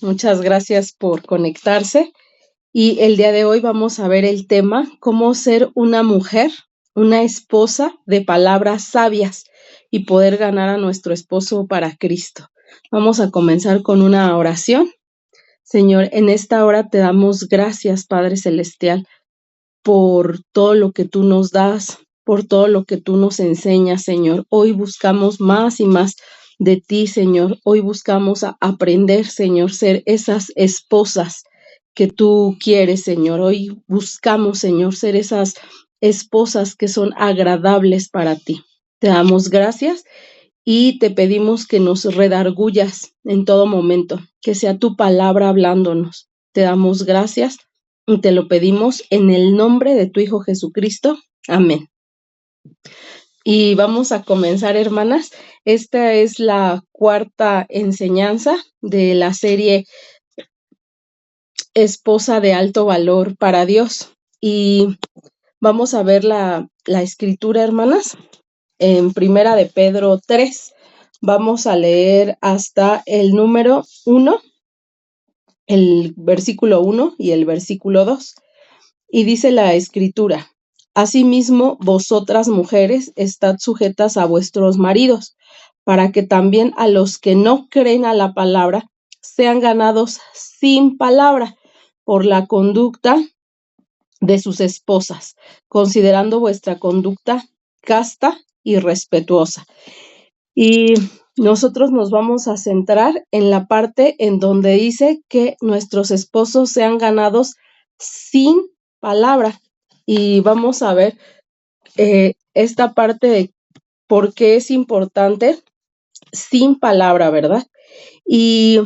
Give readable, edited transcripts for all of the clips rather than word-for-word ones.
Muchas gracias por conectarse. Y el día de hoy vamos a ver el tema, cómo ser una mujer, una esposa de palabras sabias y poder ganar a nuestro esposo para Cristo. Vamos a comenzar con una oración. Señor, en esta hora te damos gracias, Padre Celestial, por todo lo que tú nos das, por todo lo que tú nos enseñas, Señor. Hoy buscamos más y más de ti, Señor. Hoy buscamos aprender, Señor, ser esas esposas que tú quieres, Señor. Hoy buscamos, Señor, ser esas esposas que son agradables para ti. Te damos gracias y te pedimos que nos redargullas en todo momento, que sea tu palabra hablándonos. Te damos gracias y te lo pedimos en el nombre de tu Hijo Jesucristo. Amén. Y vamos a comenzar, hermanas. Esta es la cuarta enseñanza de la serie Esposa de alto valor para Dios. Y vamos a ver la escritura, hermanas, en Primera de Pedro 3. Vamos a leer hasta el número 1, el versículo 1 y el versículo 2. Y dice la escritura: Asimismo, vosotras mujeres, estad sujetas a vuestros maridos, para que también a los que no creen a la palabra sean ganados sin palabra por la conducta de sus esposas, considerando vuestra conducta casta y respetuosa. Y nosotros nos vamos a centrar en la parte en donde dice que nuestros esposos sean ganados sin palabra. Y vamos a ver esta parte de por qué es importante sin palabra, ¿verdad? Y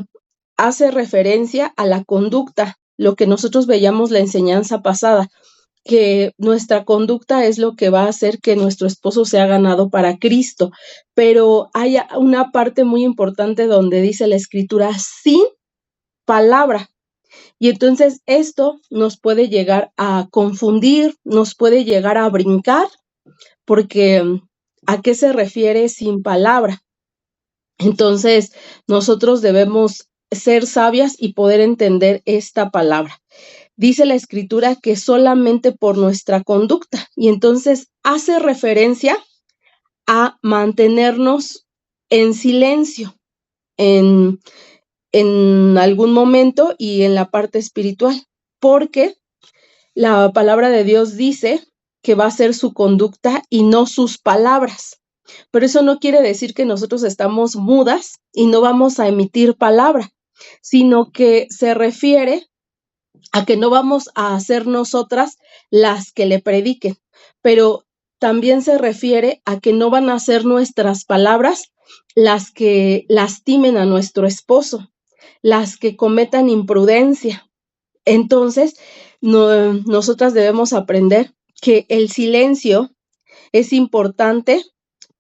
hace referencia a la conducta, lo que nosotros veíamos la enseñanza pasada, que nuestra conducta es lo que va a hacer que nuestro esposo sea ganado para Cristo. Pero hay una parte muy importante donde dice la escritura sin palabra. Y entonces esto nos puede llegar a confundir, nos puede llegar a brincar, porque ¿a qué se refiere sin palabra? Entonces nosotros debemos ser sabias y poder entender esta palabra. Dice la escritura que solamente por nuestra conducta, y entonces hace referencia a mantenernos en silencio en algún momento y en la parte espiritual, porque la palabra de Dios dice que va a ser su conducta y no sus palabras. Pero eso no quiere decir que nosotros estamos mudas y no vamos a emitir palabra, sino que se refiere a que no vamos a ser nosotras las que le prediquen, pero también se refiere a que no van a ser nuestras palabras las que lastimen a nuestro esposo, las que cometan imprudencia. Entonces, nosotras debemos aprender que el silencio es importante,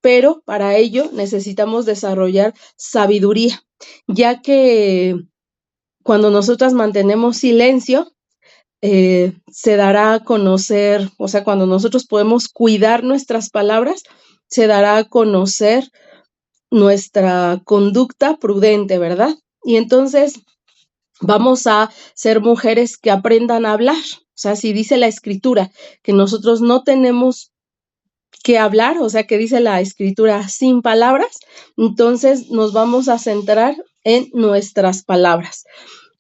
pero para ello necesitamos desarrollar sabiduría, ya que cuando nosotras mantenemos silencio, se dará a conocer, o sea, cuando nosotros podemos cuidar nuestras palabras, se dará a conocer nuestra conducta prudente, ¿verdad? Y entonces vamos a ser mujeres que aprendan a hablar. O sea, si dice la escritura que nosotros no tenemos que hablar, o sea, que dice la escritura sin palabras, entonces nos vamos a centrar en nuestras palabras.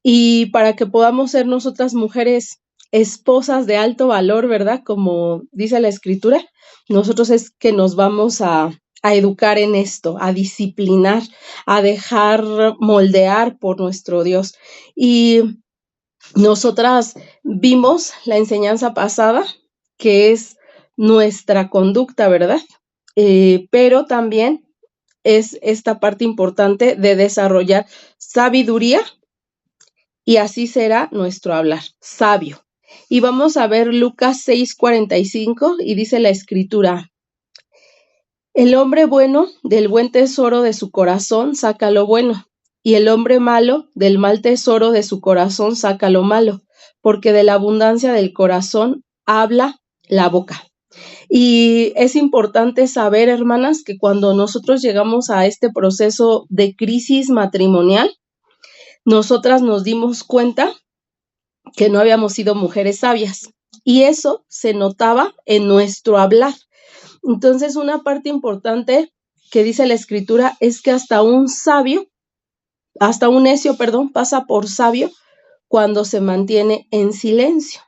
Y para que podamos ser nosotras mujeres esposas de alto valor, ¿verdad? Como dice la escritura, nosotros es que nos vamos a educar en esto, a disciplinar, a dejar moldear por nuestro Dios. Y nosotras vimos la enseñanza pasada, que es nuestra conducta, ¿verdad? Pero también es esta parte importante de desarrollar sabiduría, y así será nuestro hablar, sabio. Y vamos a ver Lucas 6:45 y dice la escritura: El hombre bueno del buen tesoro de su corazón saca lo bueno, y el hombre malo del mal tesoro de su corazón saca lo malo, porque de la abundancia del corazón habla la boca. Y es importante saber, hermanas, que cuando nosotros llegamos a este proceso de crisis matrimonial, nosotras nos dimos cuenta que no habíamos sido mujeres sabias. Y eso se notaba en nuestro hablar. Entonces, una parte importante que dice la Escritura es que hasta un necio, pasa por sabio cuando se mantiene en silencio.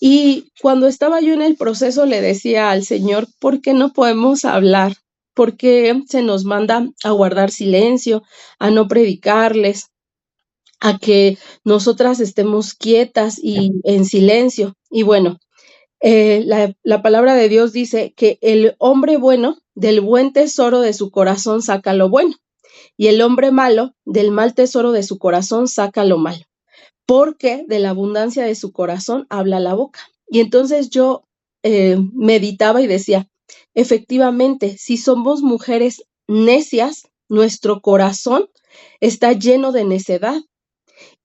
Y cuando estaba yo en el proceso le decía al Señor, ¿por qué no podemos hablar? ¿Por qué se nos manda a guardar silencio, a no predicarles, a que nosotras estemos quietas y en silencio? Y bueno, la palabra de Dios dice que el hombre bueno del buen tesoro de su corazón saca lo bueno, y el hombre malo del mal tesoro de su corazón saca lo malo, porque de la abundancia de su corazón habla la boca. Y entonces yo meditaba y decía, efectivamente, si somos mujeres necias, nuestro corazón está lleno de necedad.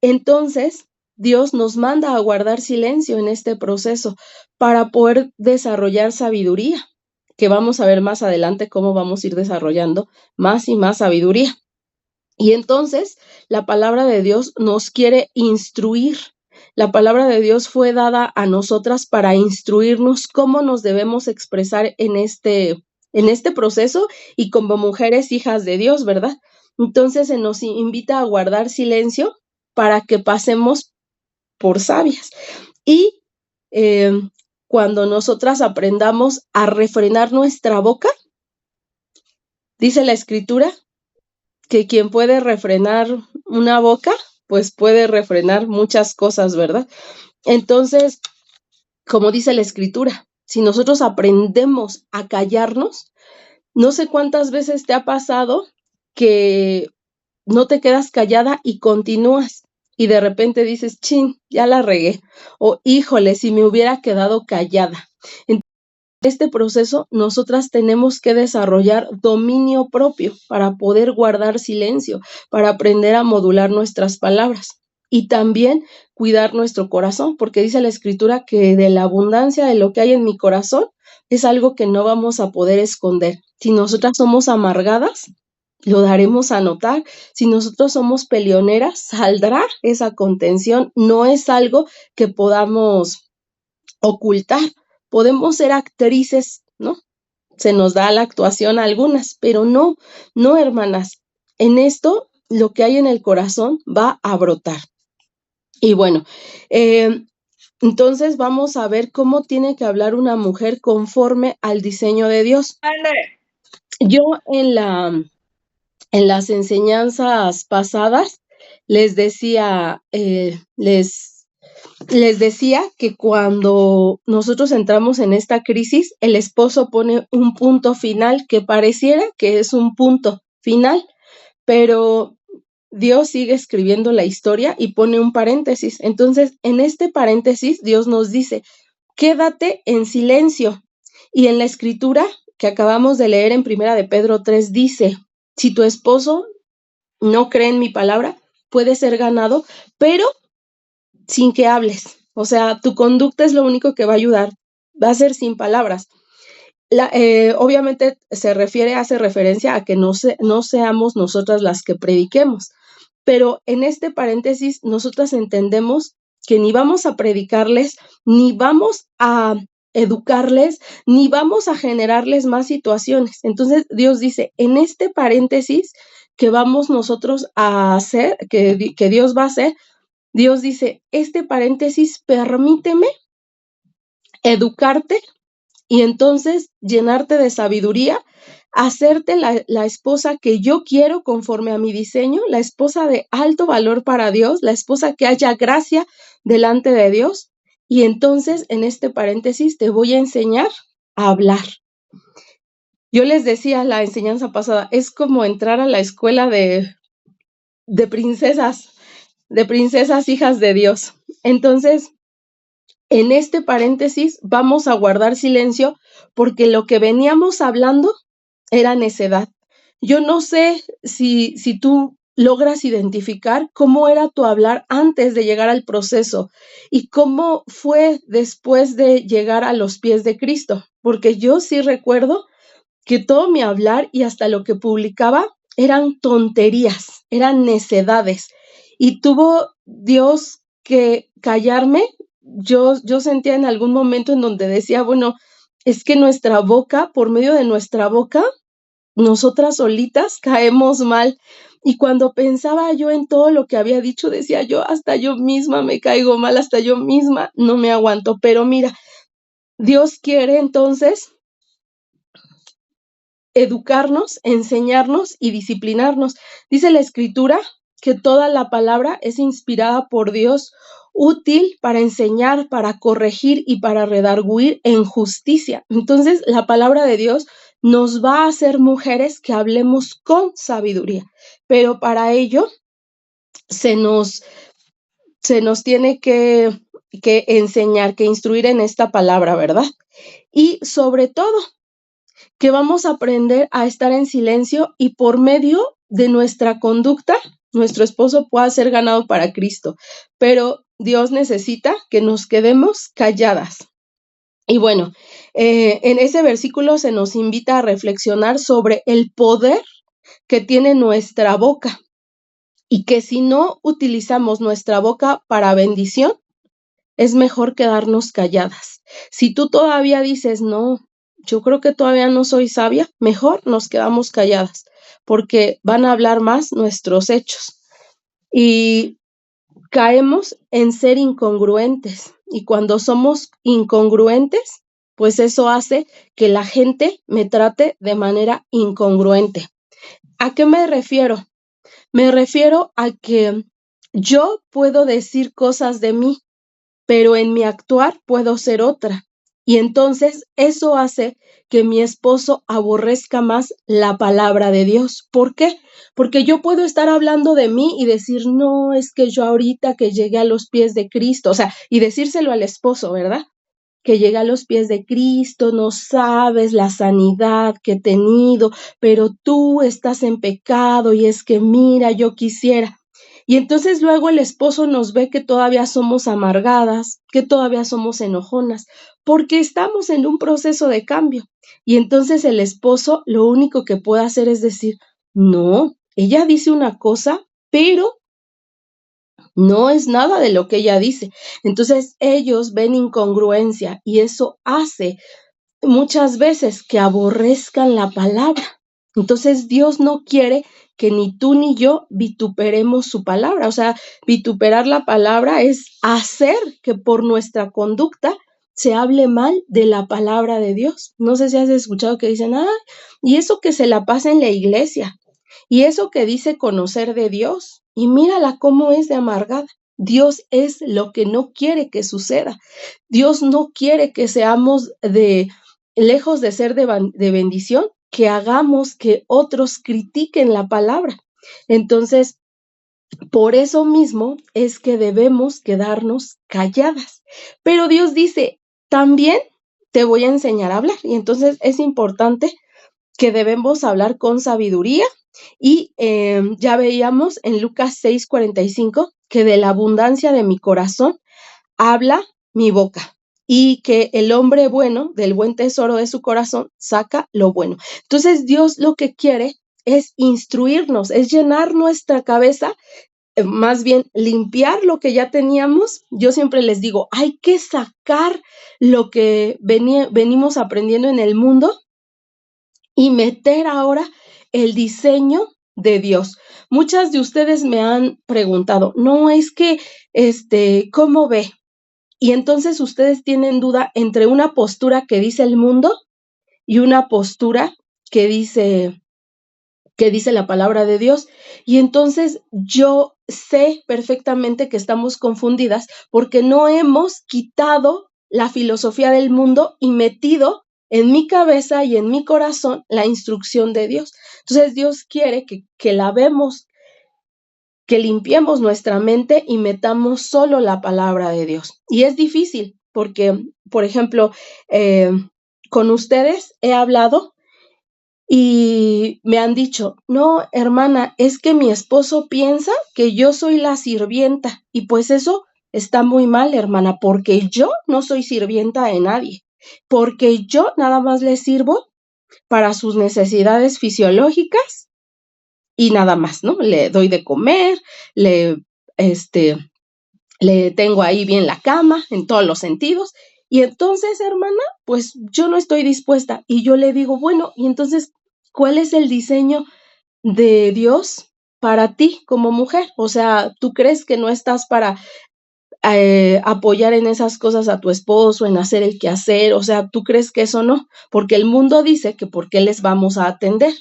Entonces, Dios nos manda a guardar silencio en este proceso para poder desarrollar sabiduría, que vamos a ver más adelante cómo vamos a ir desarrollando más y más sabiduría. Y entonces la palabra de Dios nos quiere instruir. La palabra de Dios fue dada a nosotras para instruirnos cómo nos debemos expresar en este proceso y como mujeres hijas de Dios, ¿verdad? Entonces se nos invita a guardar silencio para que pasemos por sabias. Y cuando nosotras aprendamos a refrenar nuestra boca, dice la Escritura que quien puede refrenar una boca, pues puede refrenar muchas cosas, ¿verdad? Entonces, como dice la Escritura, si nosotros aprendemos a callarnos, no sé cuántas veces te ha pasado que no te quedas callada y continúas y de repente dices, chin, ya la regué, o híjole, si me hubiera quedado callada. Este proceso, nosotras tenemos que desarrollar dominio propio para poder guardar silencio, para aprender a modular nuestras palabras y también cuidar nuestro corazón, porque dice la Escritura que de la abundancia de lo que hay en mi corazón es algo que no vamos a poder esconder. Si nosotras somos amargadas, lo daremos a notar. Si nosotros somos peleoneras, saldrá esa contención. No es algo que podamos ocultar. Podemos ser actrices, ¿no? Se nos da la actuación a algunas, pero no, hermanas. En esto, lo que hay en el corazón va a brotar. Y bueno, entonces vamos a ver cómo tiene que hablar una mujer conforme al diseño de Dios. Yo en las enseñanzas pasadas les decía, les decía que cuando nosotros entramos en esta crisis, el esposo pone un punto final que pareciera que es un punto final, pero Dios sigue escribiendo la historia y pone un paréntesis. Entonces, en este paréntesis, Dios nos dice, quédate en silencio. Y en la escritura que acabamos de leer en Primera de Pedro 3 dice, si tu esposo no cree en mi palabra, puede ser ganado, pero sin que hables. O sea, tu conducta es lo único que va a ayudar. Va a ser sin palabras. Obviamente hace referencia a que no seamos nosotras las que prediquemos. Pero en este paréntesis, nosotras entendemos que ni vamos a predicarles, ni vamos a educarles, ni vamos a generarles más situaciones. Entonces, Dios dice, en este paréntesis que vamos nosotros a hacer, que Dios va a hacer, Dios dice, este paréntesis, permíteme educarte y entonces llenarte de sabiduría, hacerte la esposa que yo quiero conforme a mi diseño, la esposa de alto valor para Dios, la esposa que haya gracia delante de Dios. Y entonces en este paréntesis te voy a enseñar a hablar. Yo les decía la enseñanza pasada, es como entrar a la escuela de princesas, hijas de Dios. Entonces, en este paréntesis vamos a guardar silencio porque lo que veníamos hablando era necedad. Yo no sé si tú logras identificar cómo era tu hablar antes de llegar al proceso y cómo fue después de llegar a los pies de Cristo, porque yo sí recuerdo que todo mi hablar y hasta lo que publicaba eran tonterías, eran necedades. y tuvo Dios que callarme. Yo sentía en algún momento en donde decía, bueno, es que nuestra boca, por medio de nuestra boca, nosotras solitas caemos mal. Y cuando pensaba yo en todo lo que había dicho, decía yo, hasta yo misma me caigo mal, hasta yo misma no me aguanto. Pero mira, Dios quiere entonces educarnos, enseñarnos y disciplinarnos. Dice la Escritura que toda la palabra es inspirada por Dios, útil para enseñar, para corregir y para redarguir en justicia. Entonces, la palabra de Dios nos va a hacer mujeres que hablemos con sabiduría, pero para ello se nos, se nos tiene que enseñar, que instruir en esta palabra, ¿verdad? Y sobre todo, que vamos a aprender a estar en silencio y por medio de nuestra conducta, nuestro esposo pueda ser ganado para Cristo. Pero Dios necesita que nos quedemos calladas. Y bueno, en ese versículo se nos invita a reflexionar sobre el poder que tiene nuestra boca y que si no utilizamos nuestra boca para bendición, es mejor quedarnos calladas. Si tú todavía dices, no, yo creo que todavía no soy sabia, mejor nos quedamos calladas, porque van a hablar más nuestros hechos. Y caemos en ser incongruentes. Y cuando somos incongruentes, pues eso hace que la gente me trate de manera incongruente. ¿A qué me refiero? Me refiero a que yo puedo decir cosas de mí, pero en mi actuar puedo ser otra. Y entonces eso hace que mi esposo aborrezca más la palabra de Dios. ¿Por qué? Porque yo puedo estar hablando de mí y decir, no, es que yo ahorita que llegué a los pies de Cristo, o sea, y decírselo al esposo, ¿verdad? Que llegué a los pies de Cristo, no sabes la sanidad que he tenido, pero tú estás en pecado y es que mira, yo quisiera. Y entonces luego el esposo nos ve que todavía somos amargadas, que todavía somos enojonas, porque estamos en un proceso de cambio. Y entonces el esposo lo único que puede hacer es decir, no, ella dice una cosa, pero no es nada de lo que ella dice. Entonces ellos ven incongruencia y eso hace muchas veces que aborrezcan la palabra. Entonces Dios no quiere que ni tú ni yo vituperemos su palabra. O sea, vituperar la palabra es hacer que por nuestra conducta se hable mal de la palabra de Dios. No sé si has escuchado que dicen, y eso que se la pasa en la iglesia, y eso que dice conocer de Dios, y mírala cómo es de amargada. Dios es lo que no quiere que suceda. Dios no quiere que seamos lejos de ser de bendición, que hagamos que otros critiquen la palabra. Entonces, por eso mismo es que debemos quedarnos calladas. Pero Dios dice, también te voy a enseñar a hablar. Y entonces es importante que debemos hablar con sabiduría. Y ya veíamos en Lucas 6:45 que de la abundancia de mi corazón habla mi boca y que el hombre bueno del buen tesoro de su corazón saca lo bueno. Entonces Dios lo que quiere es instruirnos, es llenar nuestra cabeza, más bien limpiar lo que ya teníamos. Yo siempre les digo, hay que sacar lo que venimos aprendiendo en el mundo y meter ahora el diseño de Dios. Muchas de ustedes me han preguntado, no, es que, ¿cómo ve? Y entonces ustedes tienen duda entre una postura que dice el mundo y una postura que dice la palabra de Dios. Y entonces yo sé perfectamente que estamos confundidas porque no hemos quitado la filosofía del mundo y metido en mi cabeza y en mi corazón la instrucción de Dios. Entonces Dios quiere que lavemos, que limpiemos nuestra mente y metamos solo la palabra de Dios. Y es difícil porque, por ejemplo, con ustedes he hablado y me han dicho, no, hermana, es que mi esposo piensa que yo soy la sirvienta. Y pues eso está muy mal, hermana, porque yo no soy sirvienta de nadie, porque yo nada más le sirvo para sus necesidades fisiológicas y nada más, ¿no? Le doy de comer, le le tengo ahí bien la cama en todos los sentidos. Y entonces, hermana, pues yo no estoy dispuesta. Y yo le digo, bueno, y entonces, ¿cuál es el diseño de Dios para ti como mujer? O sea, ¿tú crees que no estás para apoyar en esas cosas a tu esposo, en hacer el quehacer? O sea, ¿tú crees que eso no? Porque el mundo dice que por qué les vamos a atender.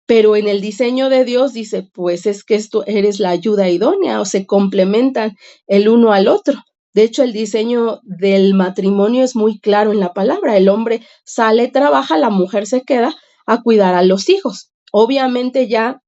Pero en el diseño de Dios dice, pues es que esto eres la ayuda idónea, o se complementan el uno al otro. De hecho, el diseño del matrimonio es muy claro en la palabra. El hombre sale, trabaja, la mujer se queda a cuidar a los hijos. Obviamente ya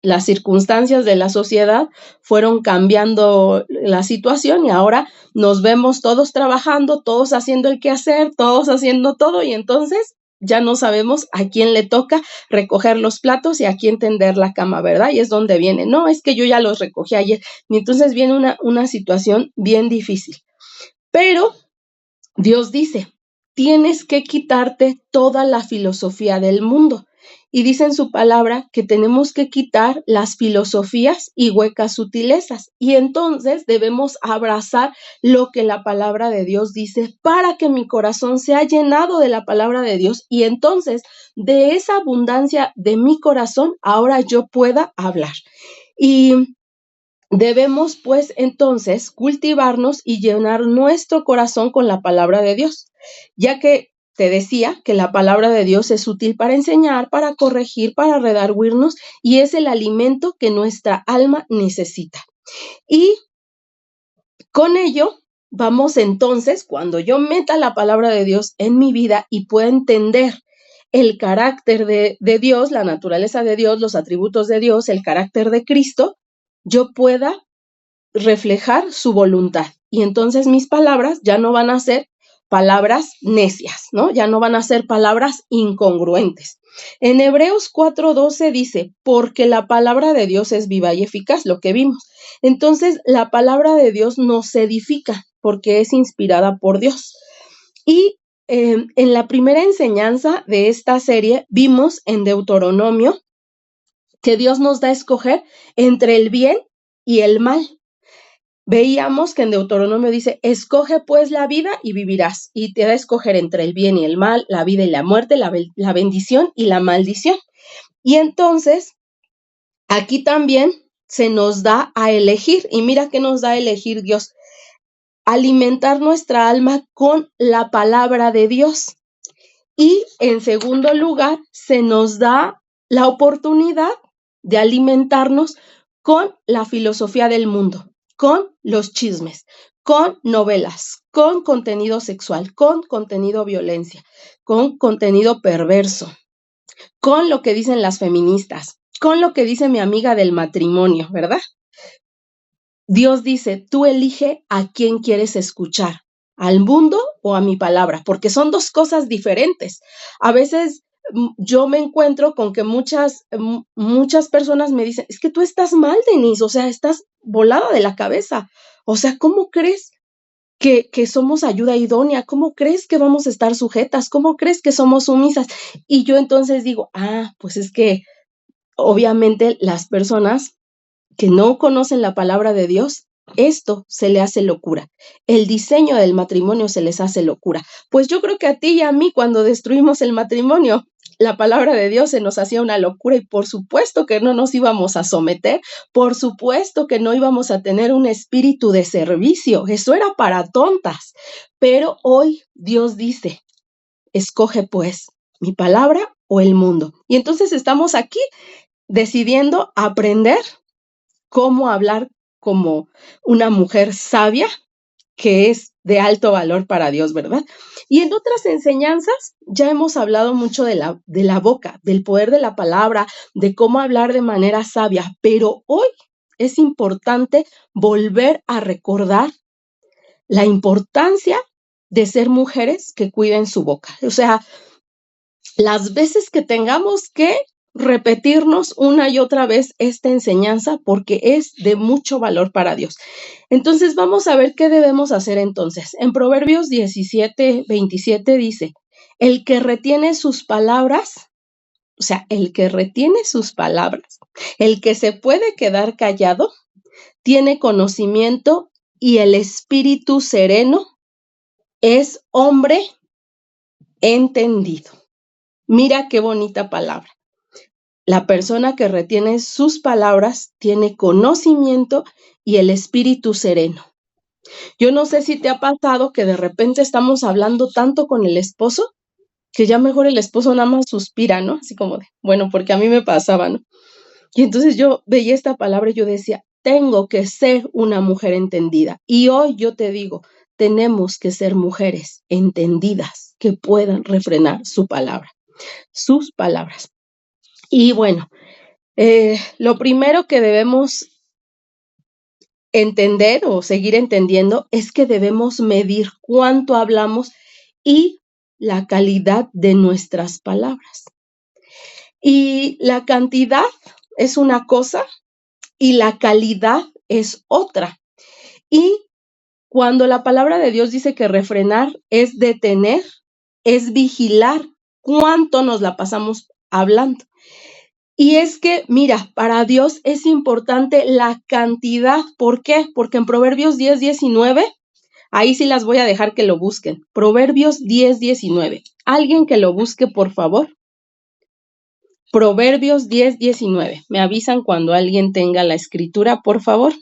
las circunstancias de la sociedad fueron cambiando la situación y ahora nos vemos todos trabajando, todos haciendo el quehacer, todos haciendo todo, y entonces ya no sabemos a quién le toca recoger los platos y a quién tender la cama, ¿verdad? Y es donde viene, no, es que yo ya los recogí ayer, y entonces viene una situación bien difícil. Pero Dios dice, tienes que quitarte toda la filosofía del mundo. Y dice en su palabra que tenemos que quitar las filosofías y huecas sutilezas. Y entonces debemos abrazar lo que la palabra de Dios dice para que mi corazón sea llenado de la palabra de Dios. Y entonces de esa abundancia de mi corazón, ahora yo pueda hablar. Y debemos, pues, entonces cultivarnos y llenar nuestro corazón con la palabra de Dios, ya que te decía que la palabra de Dios es útil para enseñar, para corregir, para redarguirnos, y es el alimento que nuestra alma necesita. Y con ello, vamos entonces, cuando yo meta la palabra de Dios en mi vida y pueda entender el carácter de Dios, la naturaleza de Dios, los atributos de Dios, el carácter de Cristo, yo pueda reflejar su voluntad. Y entonces mis palabras ya no van a ser palabras necias, ¿no? Ya no van a ser palabras incongruentes. En Hebreos 4:12 dice, porque la palabra de Dios es viva y eficaz, lo que vimos. Entonces, la palabra de Dios nos edifica porque es inspirada por Dios. Y en la primera enseñanza de esta serie vimos en Deuteronomio que Dios nos da a escoger entre el bien y el mal. Veíamos que en Deuteronomio dice, escoge pues la vida y vivirás, y te da a escoger entre el bien y el mal, la vida y la muerte, la bendición y la maldición. Y entonces, aquí también se nos da a elegir, y mira que nos da a elegir Dios, alimentar nuestra alma con la palabra de Dios. Y en segundo lugar, se nos da la oportunidad de alimentarnos con la filosofía del mundo, con los chismes, con novelas, con contenido sexual, con contenido violencia, con contenido perverso, con lo que dicen las feministas, con lo que dice mi amiga del matrimonio, ¿verdad? Dios dice, tú elige a quién quieres escuchar, al mundo o a mi palabra, porque son dos cosas diferentes. A veces yo me encuentro con que muchas personas me dicen, es que tú estás mal, Denise, o sea, estás volada de la cabeza. O sea, ¿cómo crees que somos ayuda idónea? ¿Cómo crees que vamos a estar sujetas? ¿Cómo crees que somos sumisas? Y yo entonces digo, pues es que obviamente las personas que no conocen la palabra de Dios, esto se le hace locura. El diseño del matrimonio se les hace locura. Pues yo creo que a ti y a mí, cuando destruimos el matrimonio, la palabra de Dios se nos hacía una locura, y por supuesto que no nos íbamos a someter, por supuesto que no íbamos a tener un espíritu de servicio. Eso era para tontas. Pero hoy Dios dice, escoge pues mi palabra o el mundo. Y entonces estamos aquí decidiendo aprender cómo hablar como una mujer sabia, que es de alto valor para Dios, ¿verdad? Y en otras enseñanzas ya hemos hablado mucho de la boca, del poder de la palabra, de cómo hablar de manera sabia, pero hoy es importante volver a recordar la importancia de ser mujeres que cuiden su boca. O sea, las veces que tengamos que repetirnos una y otra vez esta enseñanza, porque es de mucho valor para Dios. Entonces vamos a ver qué debemos hacer entonces. En Proverbios 17:27 dice, el que retiene sus palabras, o sea, el que retiene sus palabras, el que se puede quedar callado, tiene conocimiento y el espíritu sereno es hombre entendido. Mira qué bonita palabra. La persona que retiene sus palabras tiene conocimiento y el espíritu sereno. Yo no sé si te ha pasado que de repente estamos hablando tanto con el esposo que ya mejor el esposo nada más suspira, ¿no? Así como de, bueno, porque a mí me pasaba, ¿no? Y entonces yo veía esta palabra y yo decía, tengo que ser una mujer entendida. Y hoy yo te digo, tenemos que ser mujeres entendidas que puedan refrenar su palabra, sus palabras. Y bueno, lo primero que debemos entender o seguir entendiendo es que debemos medir cuánto hablamos y la calidad de nuestras palabras. Y la cantidad es una cosa y la calidad es otra. Y cuando la palabra de Dios dice que refrenar es detener, es vigilar cuánto nos la pasamos hablando. Y es que, mira, para Dios es importante la cantidad. ¿Por qué? Porque en Proverbios 10:19, ahí sí las voy a dejar que lo busquen. Proverbios 10:19. Alguien que lo busque, por favor. Proverbios 10:19. Me avisan cuando alguien tenga la escritura, por favor.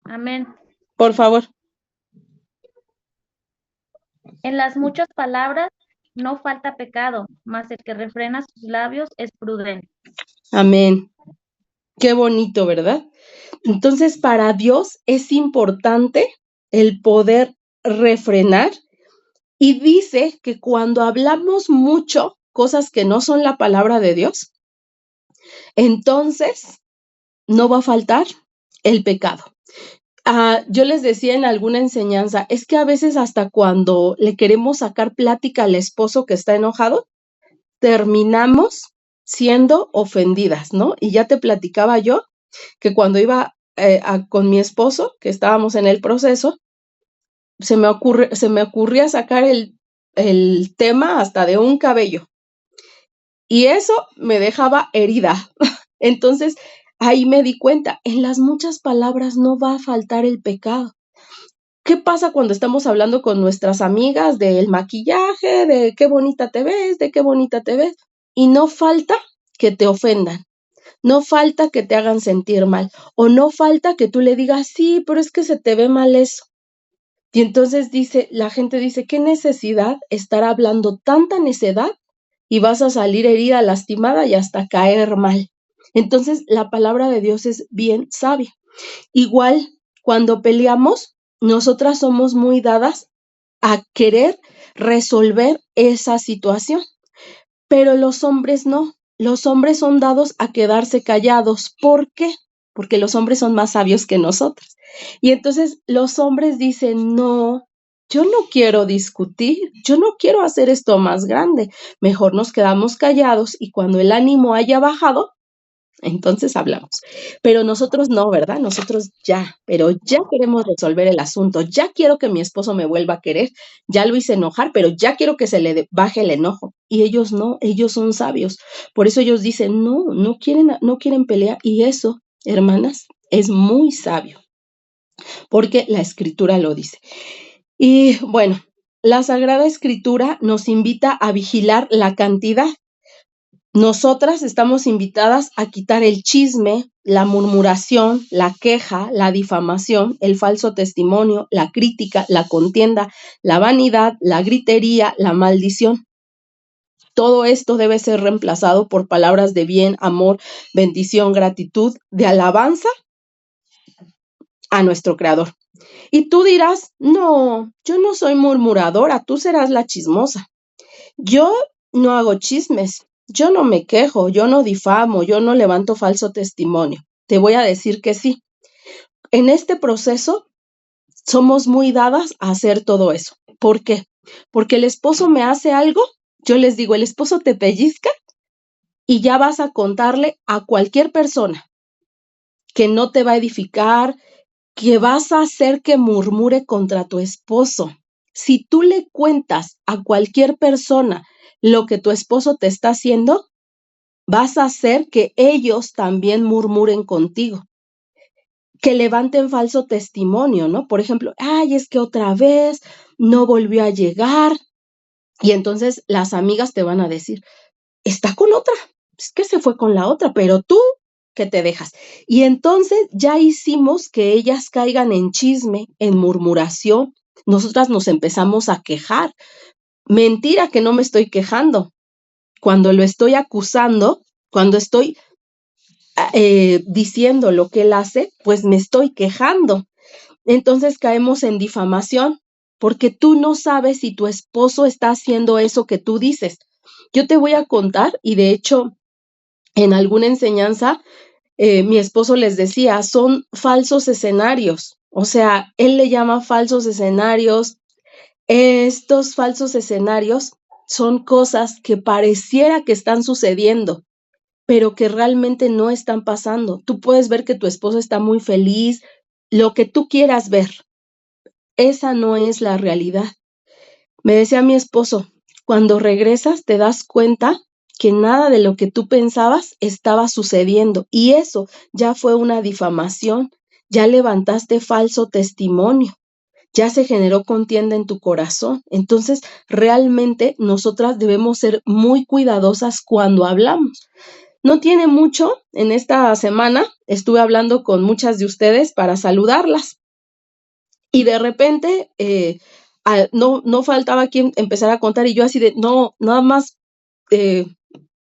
Amén. Por favor. En las muchas palabras no falta pecado, mas el que refrena sus labios es prudente. Amén. Qué bonito, ¿verdad? Entonces, para Dios es importante el poder refrenar y dice que cuando hablamos mucho cosas que no son la palabra de Dios, entonces no va a faltar el pecado. Yo les decía en alguna enseñanza, es que a veces hasta cuando le queremos sacar plática al esposo que está enojado, terminamos siendo ofendidas, ¿no? Y ya te platicaba yo que cuando iba con mi esposo, que estábamos en el proceso, se me ocurría sacar el tema hasta de un cabello. Y eso me dejaba herida. Entonces, ahí me di cuenta, en las muchas palabras no va a faltar el pecado. ¿Qué pasa cuando estamos hablando con nuestras amigas del maquillaje, de qué bonita te ves, de qué bonita te ves? Y no falta que te ofendan, no falta que te hagan sentir mal, o no falta que tú le digas, sí, pero es que se te ve mal eso. Y entonces la gente dice, ¿qué necesidad estar hablando tanta necedad y vas a salir herida, lastimada y hasta caer mal? Entonces, la palabra de Dios es bien sabia. Igual, cuando peleamos, nosotras somos muy dadas a querer resolver esa situación, pero los hombres no. Los hombres son dados a quedarse callados. ¿Por qué? Porque los hombres son más sabios que nosotros. Y entonces los hombres dicen, no, yo no quiero discutir, yo no quiero hacer esto más grande. Mejor nos quedamos callados y cuando el ánimo haya bajado, entonces hablamos. Pero nosotros no, ¿verdad? Nosotros pero ya queremos resolver el asunto. Ya quiero que mi esposo me vuelva a querer. Ya lo hice enojar, pero ya quiero que se le baje el enojo. Y ellos no, ellos son sabios. Por eso ellos dicen, no quieren pelear. Y eso, hermanas, es muy sabio, porque la escritura lo dice. Y bueno, la Sagrada Escritura nos invita a vigilar la cantidad. Nosotras estamos invitadas a quitar el chisme, la murmuración, la queja, la difamación, el falso testimonio, la crítica, la contienda, la vanidad, la gritería, la maldición. Todo esto debe ser reemplazado por palabras de bien, amor, bendición, gratitud, de alabanza a nuestro Creador. Y tú dirás, no, yo no soy murmuradora, tú serás la chismosa. Yo no hago chismes, yo no me quejo, yo no difamo, yo no levanto falso testimonio. Te voy a decir que sí. En este proceso somos muy dadas a hacer todo eso. ¿Por qué? Porque el esposo me hace algo, yo les digo, el esposo te pellizca y ya vas a contarle a cualquier persona que no te va a edificar, que vas a hacer que murmure contra tu esposo. Si tú le cuentas a cualquier persona lo que tu esposo te está haciendo, vas a hacer que ellos también murmuren contigo, que levanten falso testimonio, ¿no? Por ejemplo, ay, es que otra vez no volvió a llegar. Y entonces las amigas te van a decir, está con otra, es que se fue con la otra, pero tú, ¿qué te dejas? Y entonces ya hicimos que ellas caigan en chisme, en murmuración. Nosotras nos empezamos a quejar. Mentira que no me estoy quejando. Cuando lo estoy acusando, cuando estoy diciendo lo que él hace, pues me estoy quejando. Entonces caemos en difamación, porque tú no sabes si tu esposo está haciendo eso que tú dices. Yo te voy a contar, y de hecho, en alguna enseñanza, mi esposo les decía, son falsos escenarios. O sea, él le llama falsos escenarios. Estos falsos escenarios son cosas que pareciera que están sucediendo, pero que realmente no están pasando. Tú puedes ver que tu esposo está muy feliz, lo que tú quieras ver. Esa no es la realidad. Me decía mi esposo, cuando regresas te das cuenta que nada de lo que tú pensabas estaba sucediendo, y eso ya fue una difamación, ya levantaste falso testimonio, ya se generó contienda en tu corazón. Entonces, realmente nosotras debemos ser muy cuidadosas cuando hablamos. No tiene mucho, en esta semana estuve hablando con muchas de ustedes para saludarlas. Y de repente, no faltaba quien empezara a contar, y yo así de, no, nada más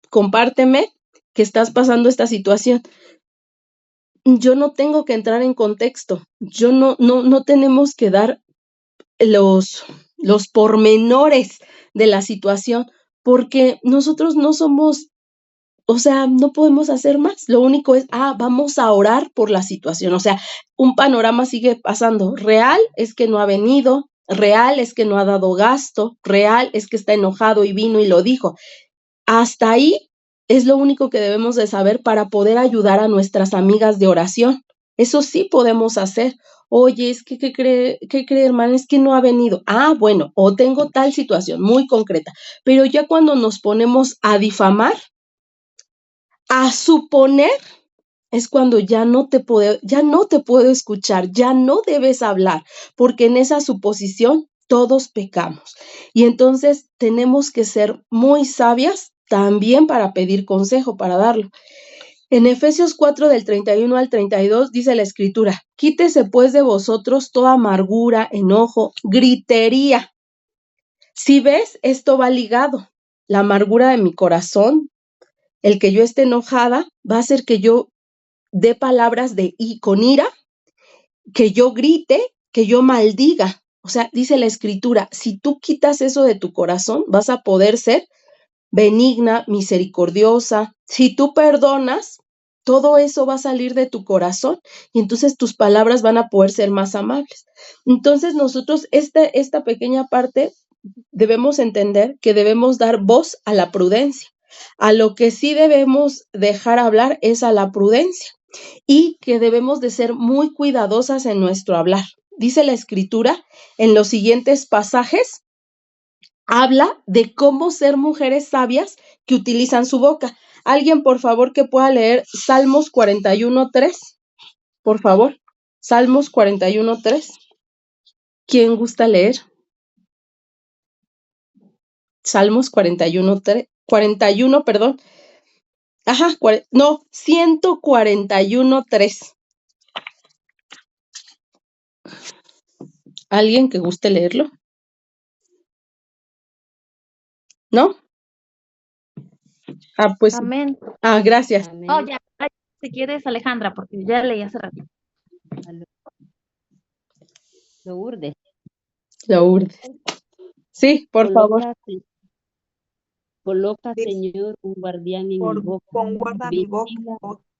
compárteme que estás pasando esta situación. Yo no tengo que entrar en contexto, yo no tenemos que dar los pormenores de la situación, porque nosotros no somos, o sea, no podemos hacer más. Lo único es, vamos a orar por la situación. O sea, un panorama sigue pasando. Real es que no ha venido, real es que no ha dado gasto, real es que está enojado y vino y lo dijo. Hasta ahí es lo único que debemos de saber para poder ayudar a nuestras amigas de oración. Eso sí podemos hacer. Oye, es que, ¿qué cree, hermana? Es que no ha venido. Bueno, o tengo tal situación muy concreta. Pero ya cuando nos ponemos a difamar, a suponer, es cuando ya no te puedo escuchar, ya no debes hablar, porque en esa suposición todos pecamos. Y entonces tenemos que ser muy sabias también para pedir consejo, para darlo. En Efesios 4 del 31 al 32 dice la escritura, quítese pues de vosotros toda amargura, enojo, gritería. Si ves, esto va ligado. La amargura de mi corazón, el que yo esté enojada, va a hacer que yo dé palabras con ira, que yo grite, que yo maldiga. O sea, dice la escritura, si tú quitas eso de tu corazón, vas a poder ser benigna, misericordiosa. Si tú perdonas, todo eso va a salir de tu corazón y entonces tus palabras van a poder ser más amables. Entonces nosotros, esta pequeña parte, debemos entender que debemos dar voz a la prudencia. A lo que sí debemos dejar hablar es a la prudencia, y que debemos de ser muy cuidadosas en nuestro hablar. Dice la escritura en los siguientes pasajes, habla de cómo ser mujeres sabias que utilizan su boca. Alguien, por favor, que pueda leer Salmos 41:3, por favor. Salmos 41:3. ¿Quién gusta leer? Salmos 41:3, 41, perdón. 141:3. ¿Alguien que guste leerlo? ¿No? Pues. Amén. Gracias. Amén. Ya, si quieres, Alejandra, porque ya leí hace rato. Lourdes. Sí, por favor. Coloca, Señor, un guardián en mi boca. Guarda mi boca.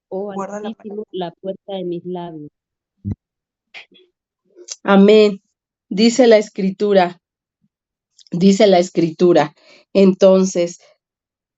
Guarda la puerta de mis labios. Amén. Dice la escritura. Entonces,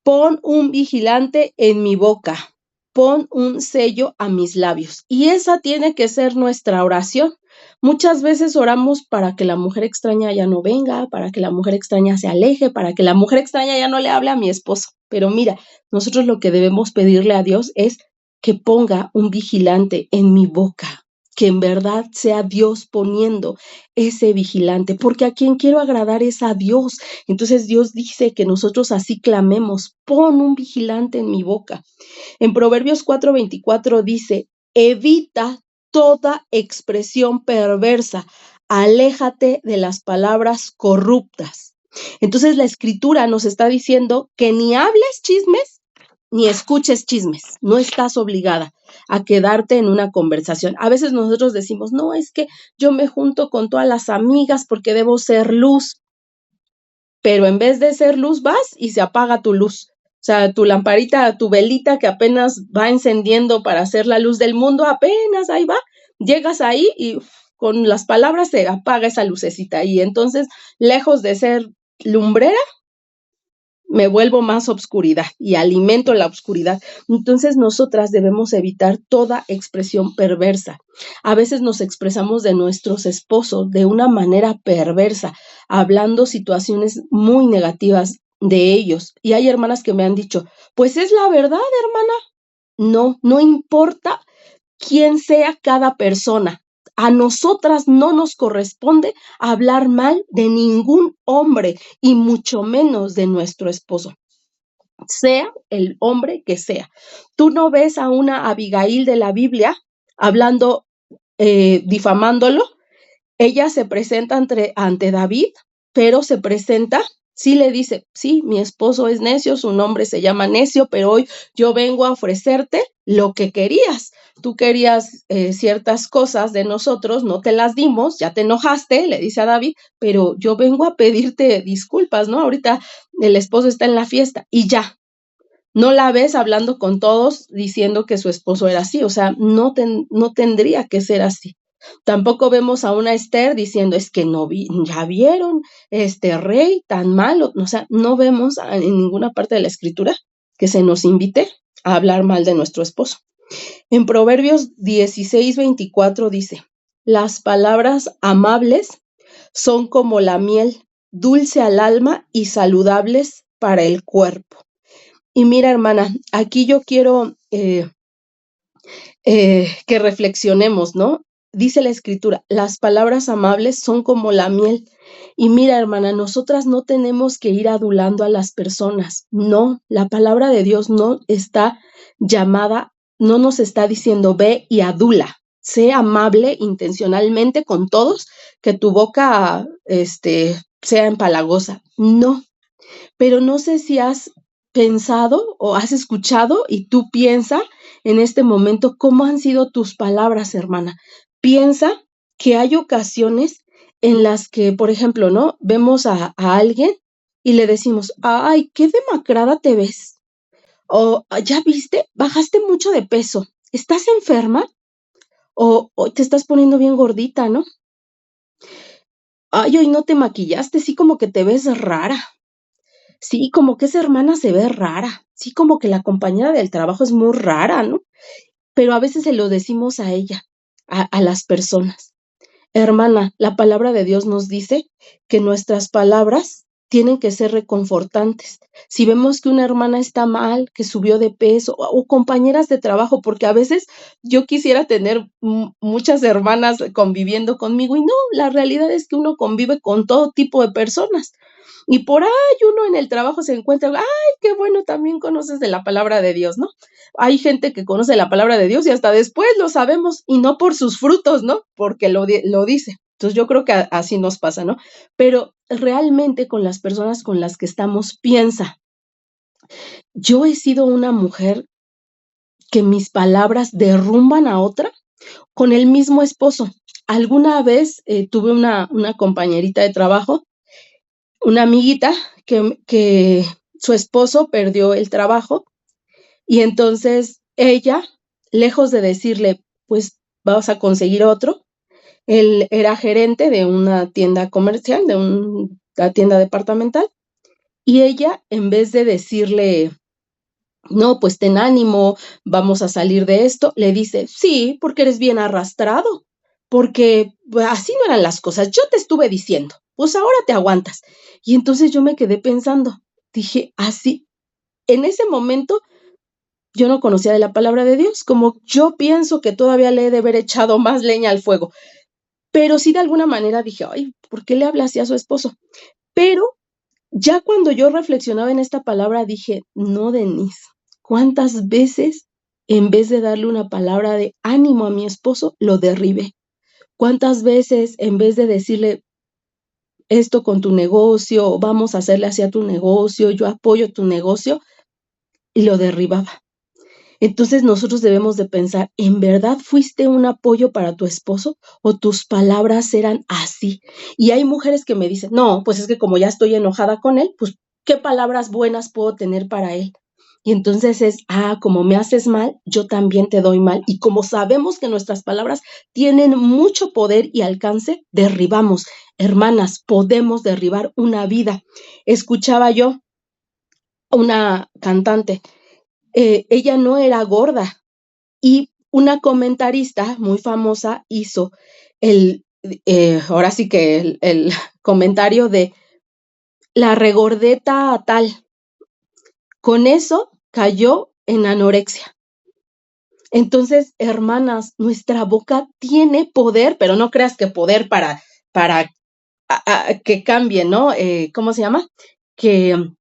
pon un vigilante en mi boca. pon un sello a mis labios. Y esa tiene que ser nuestra oración. Muchas veces oramos para que la mujer extraña ya no venga, para que la mujer extraña se aleje, para que la mujer extraña ya no le hable a mi esposo. Pero mira, nosotros lo que debemos pedirle a Dios es que ponga un vigilante en mi boca, que en verdad sea Dios poniendo ese vigilante, porque a quien quiero agradar es a Dios. Entonces Dios dice que nosotros así clamemos, pon un vigilante en mi boca. En Proverbios 4:24 dice, evita toda expresión perversa, aléjate de las palabras corruptas. Entonces la escritura nos está diciendo que ni hables chismes, ni escuches chismes. No estás obligada a quedarte en una conversación. A veces nosotros decimos, no, es que yo me junto con todas las amigas porque debo ser luz. Pero en vez de ser luz, vas y se apaga tu luz. O sea, tu lamparita, tu velita que apenas va encendiendo para hacer la luz del mundo, apenas ahí va. Llegas ahí y con las palabras se apaga esa lucecita. Y entonces, lejos de ser lumbrera, me vuelvo más obscuridad y alimento la obscuridad. Entonces nosotras debemos evitar toda expresión perversa. A veces nos expresamos de nuestros esposos de una manera perversa, hablando situaciones muy negativas de ellos. Y hay hermanas que me han dicho, pues es la verdad, hermana. No importa quién sea cada persona. A nosotras no nos corresponde hablar mal de ningún hombre y mucho menos de nuestro esposo, sea el hombre que sea. Tú no ves a una Abigail de la Biblia hablando, difamándolo. Ella se presenta ante David, pero se presenta, sí le dice, sí, mi esposo es necio, su nombre se llama Necio, pero hoy yo vengo a ofrecerte lo que querías. Tú querías ciertas cosas de nosotros, no te las dimos, ya te enojaste, le dice a David, pero yo vengo a pedirte disculpas, ¿no? Ahorita el esposo está en la fiesta y ya. No la ves hablando con todos diciendo que su esposo era así, o sea, no tendría que ser así. Tampoco vemos a una Esther diciendo, es que ya vieron, este rey tan malo, o sea, no vemos en ninguna parte de la escritura que se nos invite a hablar mal de nuestro esposo. En Proverbios 16:24 dice, las palabras amables son como la miel, dulce al alma y saludables para el cuerpo. Y mira, hermana, aquí yo quiero que reflexionemos, ¿no? Dice la escritura, las palabras amables son como la miel. Y mira, hermana, nosotras no tenemos que ir adulando a las personas. No, la palabra de Dios no está llamada, no nos está diciendo ve y adula. Sé amable intencionalmente con todos, que tu boca sea empalagosa. No, pero no sé si has pensado o has escuchado y tú piensa en este momento cómo han sido tus palabras, hermana. Piensa que hay ocasiones en las que, por ejemplo, ¿no? Vemos a alguien y le decimos, ay, qué demacrada te ves. O, ¿ya viste? Bajaste mucho de peso. ¿Estás enferma? O te estás poniendo bien gordita, ¿no? Ay, hoy no te maquillaste, sí como que te ves rara. Sí, como que esa hermana se ve rara. Sí, como que la compañera del trabajo es muy rara, ¿no? Pero a veces se lo decimos a ella, a las personas. Hermana, la palabra de Dios nos dice que nuestras palabras tienen que ser reconfortantes. Si vemos que una hermana está mal, que subió de peso, o compañeras de trabajo, porque a veces yo quisiera tener muchas hermanas conviviendo conmigo y no, la realidad es que uno convive con todo tipo de personas. Y por ahí uno en el trabajo se encuentra, ay, qué bueno, también conoces de la palabra de Dios, ¿no? Hay gente que conoce la palabra de Dios y hasta después lo sabemos, y no por sus frutos, ¿no? Porque lo dice. Entonces yo creo que así nos pasa, ¿no? Pero realmente con las personas con las que estamos, piensa, yo he sido una mujer que mis palabras derrumban a otra con el mismo esposo. Alguna vez tuve una compañerita de trabajo, una amiguita que su esposo perdió el trabajo y entonces ella, lejos de decirle, pues vas a conseguir otro, él era gerente de una tienda comercial, de una tienda departamental, y ella, en vez de decirle, no, pues ten ánimo, vamos a salir de esto. Le dice, sí, porque eres bien arrastrado, porque pues, así no eran las cosas. Yo te estuve diciendo, pues ahora te aguantas. Y entonces yo me quedé pensando, dije, así, en ese momento yo no conocía de la palabra de Dios, como yo pienso que todavía le he de haber echado más leña al fuego. Pero sí de alguna manera dije, ay, ¿por qué le habla así a su esposo? Pero ya cuando yo reflexionaba en esta palabra dije, no, Denise, ¿cuántas veces en vez de darle una palabra de ánimo a mi esposo, lo derribé? ¿Cuántas veces en vez de decirle esto con tu negocio, vamos a hacerle hacia tu negocio, yo apoyo tu negocio, y lo derribaba? Entonces nosotros debemos de pensar, ¿en verdad fuiste un apoyo para tu esposo o tus palabras eran así? Y hay mujeres que me dicen, no, pues es que como ya estoy enojada con él, pues ¿qué palabras buenas puedo tener para él? Y entonces es, como me haces mal, yo también te doy mal. Y como sabemos que nuestras palabras tienen mucho poder y alcance, derribamos. Hermanas, podemos derribar una vida. Escuchaba yo una cantante, ella no era gorda, y una comentarista muy famosa hizo ahora sí que el comentario de la regordeta tal. Con eso cayó en anorexia. Entonces, hermanas, nuestra boca tiene poder, pero no creas que poder para que cambie, ¿no? ¿Cómo se llama? Que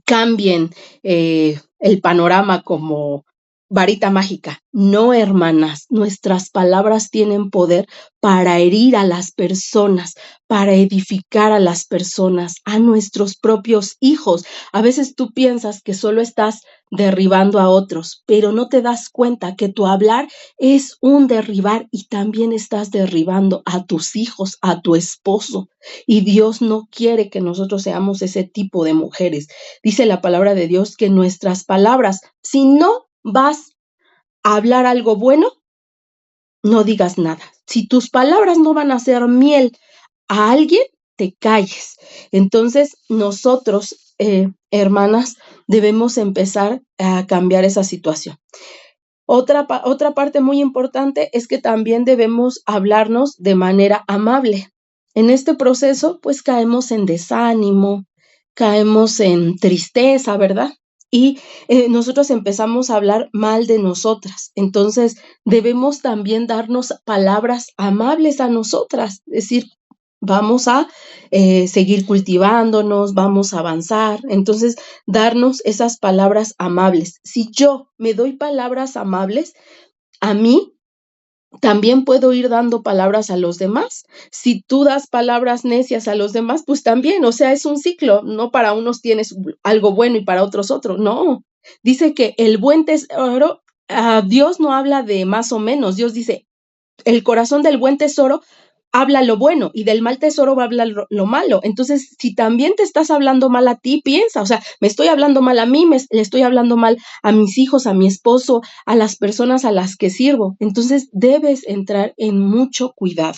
cambien el panorama como varita mágica. No, hermanas, nuestras palabras tienen poder para herir a las personas, para edificar a las personas, a nuestros propios hijos. A veces tú piensas que solo estás derribando a otros, pero no te das cuenta que tu hablar es un derribar y también estás derribando a tus hijos, a tu esposo. Y Dios no quiere que nosotros seamos ese tipo de mujeres. Dice la palabra de Dios que nuestras palabras, si no vas a hablar algo bueno, no digas nada. Si tus palabras no van a hacer miel a alguien, te calles. Entonces, nosotros, hermanas, debemos empezar a cambiar esa situación. Otra parte muy importante es que también debemos hablarnos de manera amable. En este proceso, pues caemos en desánimo, caemos en tristeza, ¿verdad? Y nosotros empezamos a hablar mal de nosotras. Entonces, debemos también darnos palabras amables a nosotras, es decir, vamos a seguir cultivándonos, vamos a avanzar. Entonces, darnos esas palabras amables. Si yo me doy palabras amables, a mí también puedo ir dando palabras a los demás. Si tú das palabras necias a los demás, pues también, o sea, es un ciclo. No para unos tienes algo bueno y para otros otro. No. Dice que el buen tesoro, Dios no habla de más o menos. Dios dice, el corazón del buen tesoro habla lo bueno y del mal tesoro va a hablar lo malo. Entonces, si también te estás hablando mal a ti, piensa, o sea, me estoy hablando mal a mí, le estoy hablando mal a mis hijos, a mi esposo, a las personas a las que sirvo. Entonces, debes entrar en mucho cuidado.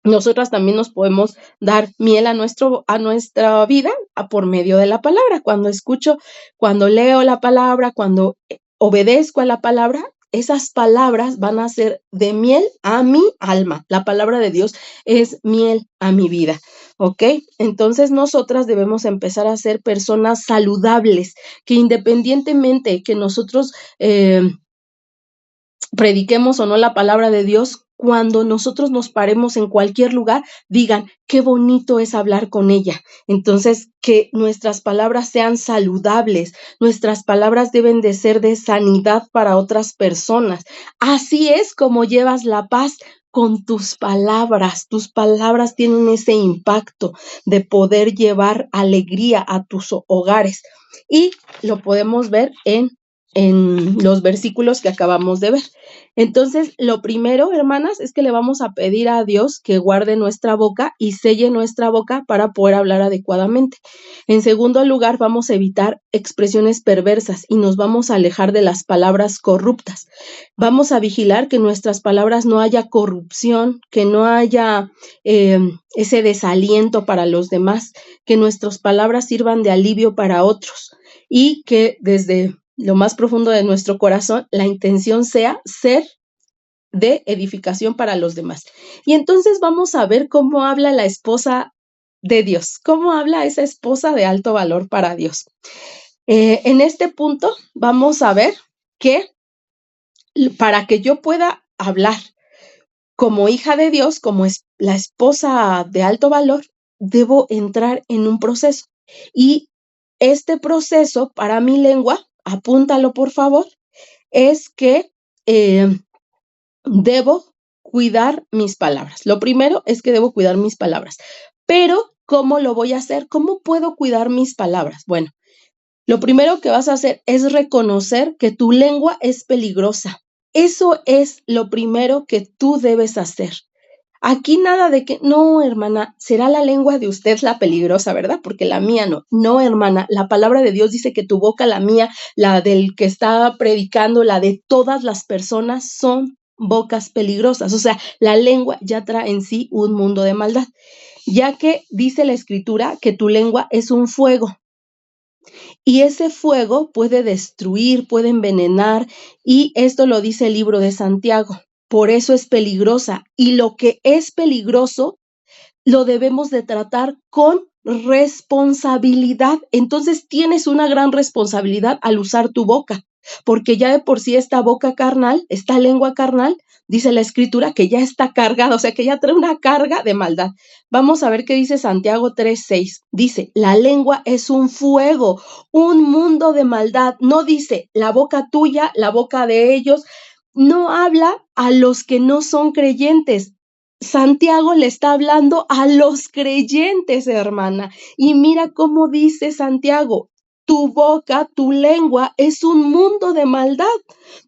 Nosotras también nos podemos dar miel a nuestra vida por medio de la palabra. Cuando leo la palabra, cuando obedezco a la palabra, esas palabras van a ser de miel a mi alma. La palabra de Dios es miel a mi vida, ¿ok? Entonces nosotras debemos empezar a ser personas saludables, que independientemente que nosotros prediquemos o no la palabra de Dios, cuando nosotros nos paremos en cualquier lugar, digan, qué bonito es hablar con ella. Entonces, que nuestras palabras sean saludables, nuestras palabras deben de ser de sanidad para otras personas. Así es como llevas la paz con tus palabras. Tus palabras tienen ese impacto de poder llevar alegría a tus hogares. Y lo podemos ver en los versículos que acabamos de ver. Entonces, lo primero, hermanas, es que le vamos a pedir a Dios que guarde nuestra boca y selle nuestra boca para poder hablar adecuadamente. En segundo lugar, vamos a evitar expresiones perversas y nos vamos a alejar de las palabras corruptas. Vamos a vigilar que en nuestras palabras no haya corrupción, que no haya ese desaliento para los demás, que nuestras palabras sirvan de alivio para otros y que desde lo más profundo de nuestro corazón, la intención sea ser de edificación para los demás. Y entonces vamos a ver cómo habla la esposa de Dios, cómo habla esa esposa de alto valor para Dios. En este punto vamos a ver que para que yo pueda hablar como hija de Dios, como la esposa de alto valor, debo entrar en un proceso. Y este proceso para mi lengua, apúntalo por favor, es que debo cuidar mis palabras. Lo primero es que debo cuidar mis palabras. Pero, ¿cómo lo voy a hacer? ¿Cómo puedo cuidar mis palabras? Bueno, lo primero que vas a hacer es reconocer que tu lengua es peligrosa. Eso es lo primero que tú debes hacer. Aquí nada de que, no, hermana, será la lengua de usted la peligrosa, ¿verdad? Porque la mía no. No, hermana, la palabra de Dios dice que tu boca, la mía, la del que está predicando, la de todas las personas son bocas peligrosas. O sea, la lengua ya trae en sí un mundo de maldad, ya que dice la Escritura que tu lengua es un fuego. Y ese fuego puede destruir, puede envenenar, y esto lo dice el libro de Santiago. Por eso es peligrosa. Y lo que es peligroso lo debemos de tratar con responsabilidad. Entonces tienes una gran responsabilidad al usar tu boca, porque ya de por sí esta boca carnal, esta lengua carnal, dice la Escritura que ya está cargada, o sea que ya trae una carga de maldad. Vamos a ver qué dice Santiago 3:6. Dice, la lengua es un fuego, un mundo de maldad. No dice la boca tuya, la boca de ellos. No habla a los que no son creyentes. Santiago le está hablando a los creyentes, hermana. Y mira cómo dice Santiago, tu boca, tu lengua es un mundo de maldad.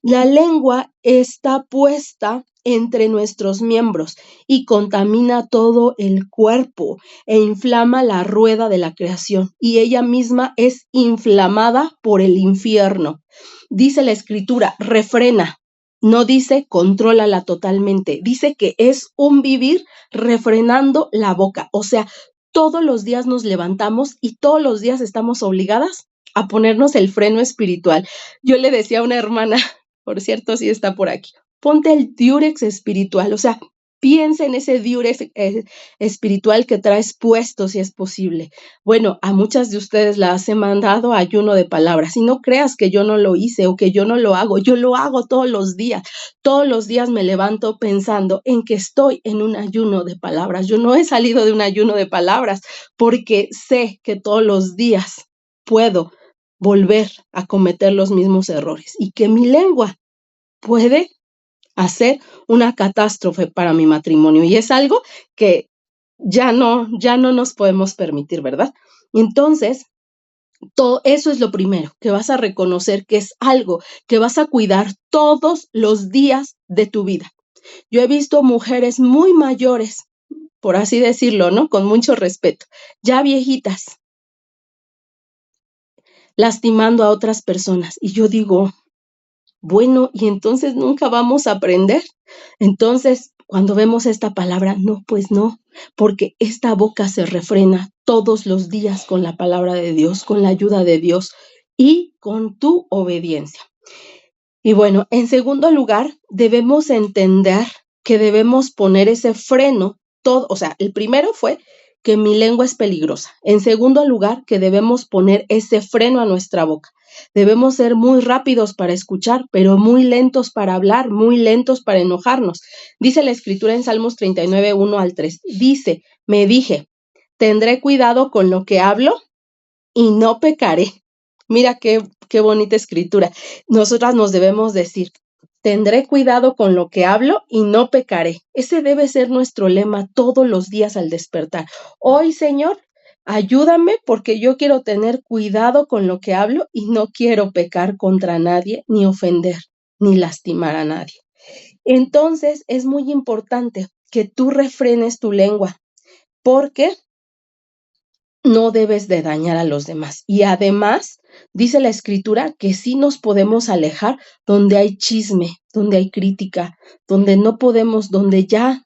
La lengua está puesta entre nuestros miembros y contamina todo el cuerpo e inflama la rueda de la creación. Y ella misma es inflamada por el infierno. Dice la Escritura, refrena. No dice contrólala totalmente, dice que es un vivir refrenando la boca. O sea, todos los días nos levantamos y todos los días estamos obligadas a ponernos el freno espiritual. Yo le decía a una hermana, por cierto, sí está por aquí, ponte el diurex espiritual, o sea, piensa en ese diurex espiritual que traes puesto si es posible. Bueno, a muchas de ustedes las he mandado ayuno de palabras y no creas que yo no lo hice o que yo no lo hago. Yo lo hago todos los días. Todos los días me levanto pensando en que estoy en un ayuno de palabras. Yo no he salido de un ayuno de palabras porque sé que todos los días puedo volver a cometer los mismos errores y que mi lengua puede hacer una catástrofe para mi matrimonio y es algo que ya no nos podemos permitir, ¿verdad? Entonces, todo eso es lo primero, que vas a reconocer que es algo que vas a cuidar todos los días de tu vida. Yo he visto mujeres muy mayores, por así decirlo, ¿no? Con mucho respeto, ya viejitas, lastimando a otras personas. Y yo digo, bueno, y entonces nunca vamos a aprender. Entonces, cuando vemos esta palabra, no, pues no, porque esta boca se refrena todos los días con la palabra de Dios, con la ayuda de Dios y con tu obediencia. Y bueno, en segundo lugar, debemos entender que debemos poner ese freno, o sea, el primero fue que mi lengua es peligrosa. En segundo lugar, que debemos poner ese freno a nuestra boca. Debemos ser muy rápidos para escuchar, pero muy lentos para hablar, muy lentos para enojarnos. Dice la Escritura en Salmos 39, 1-3. Dice, me dije, tendré cuidado con lo que hablo y no pecaré. Mira qué bonita escritura. Nosotras nos debemos decir, tendré cuidado con lo que hablo y no pecaré. Ese debe ser nuestro lema todos los días al despertar. Hoy, Señor, ayúdame porque yo quiero tener cuidado con lo que hablo y no quiero pecar contra nadie, ni ofender, ni lastimar a nadie. Entonces es muy importante que tú refrenes tu lengua, porque no debes de dañar a los demás. Y además, dice la Escritura que sí nos podemos alejar donde hay chisme, donde hay crítica, donde no podemos, donde ya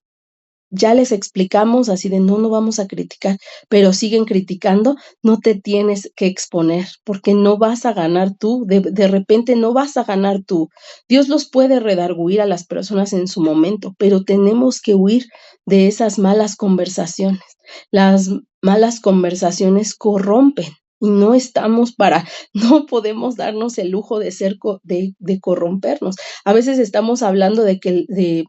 les explicamos así de no vamos a criticar, pero siguen criticando, no te tienes que exponer, porque no vas a ganar tú, de repente no vas a ganar tú. Dios los puede redarguir a las personas en su momento, pero tenemos que huir de esas malas conversaciones. Las malas conversaciones corrompen. Y no no podemos darnos el lujo de de corrompernos. A veces estamos hablando de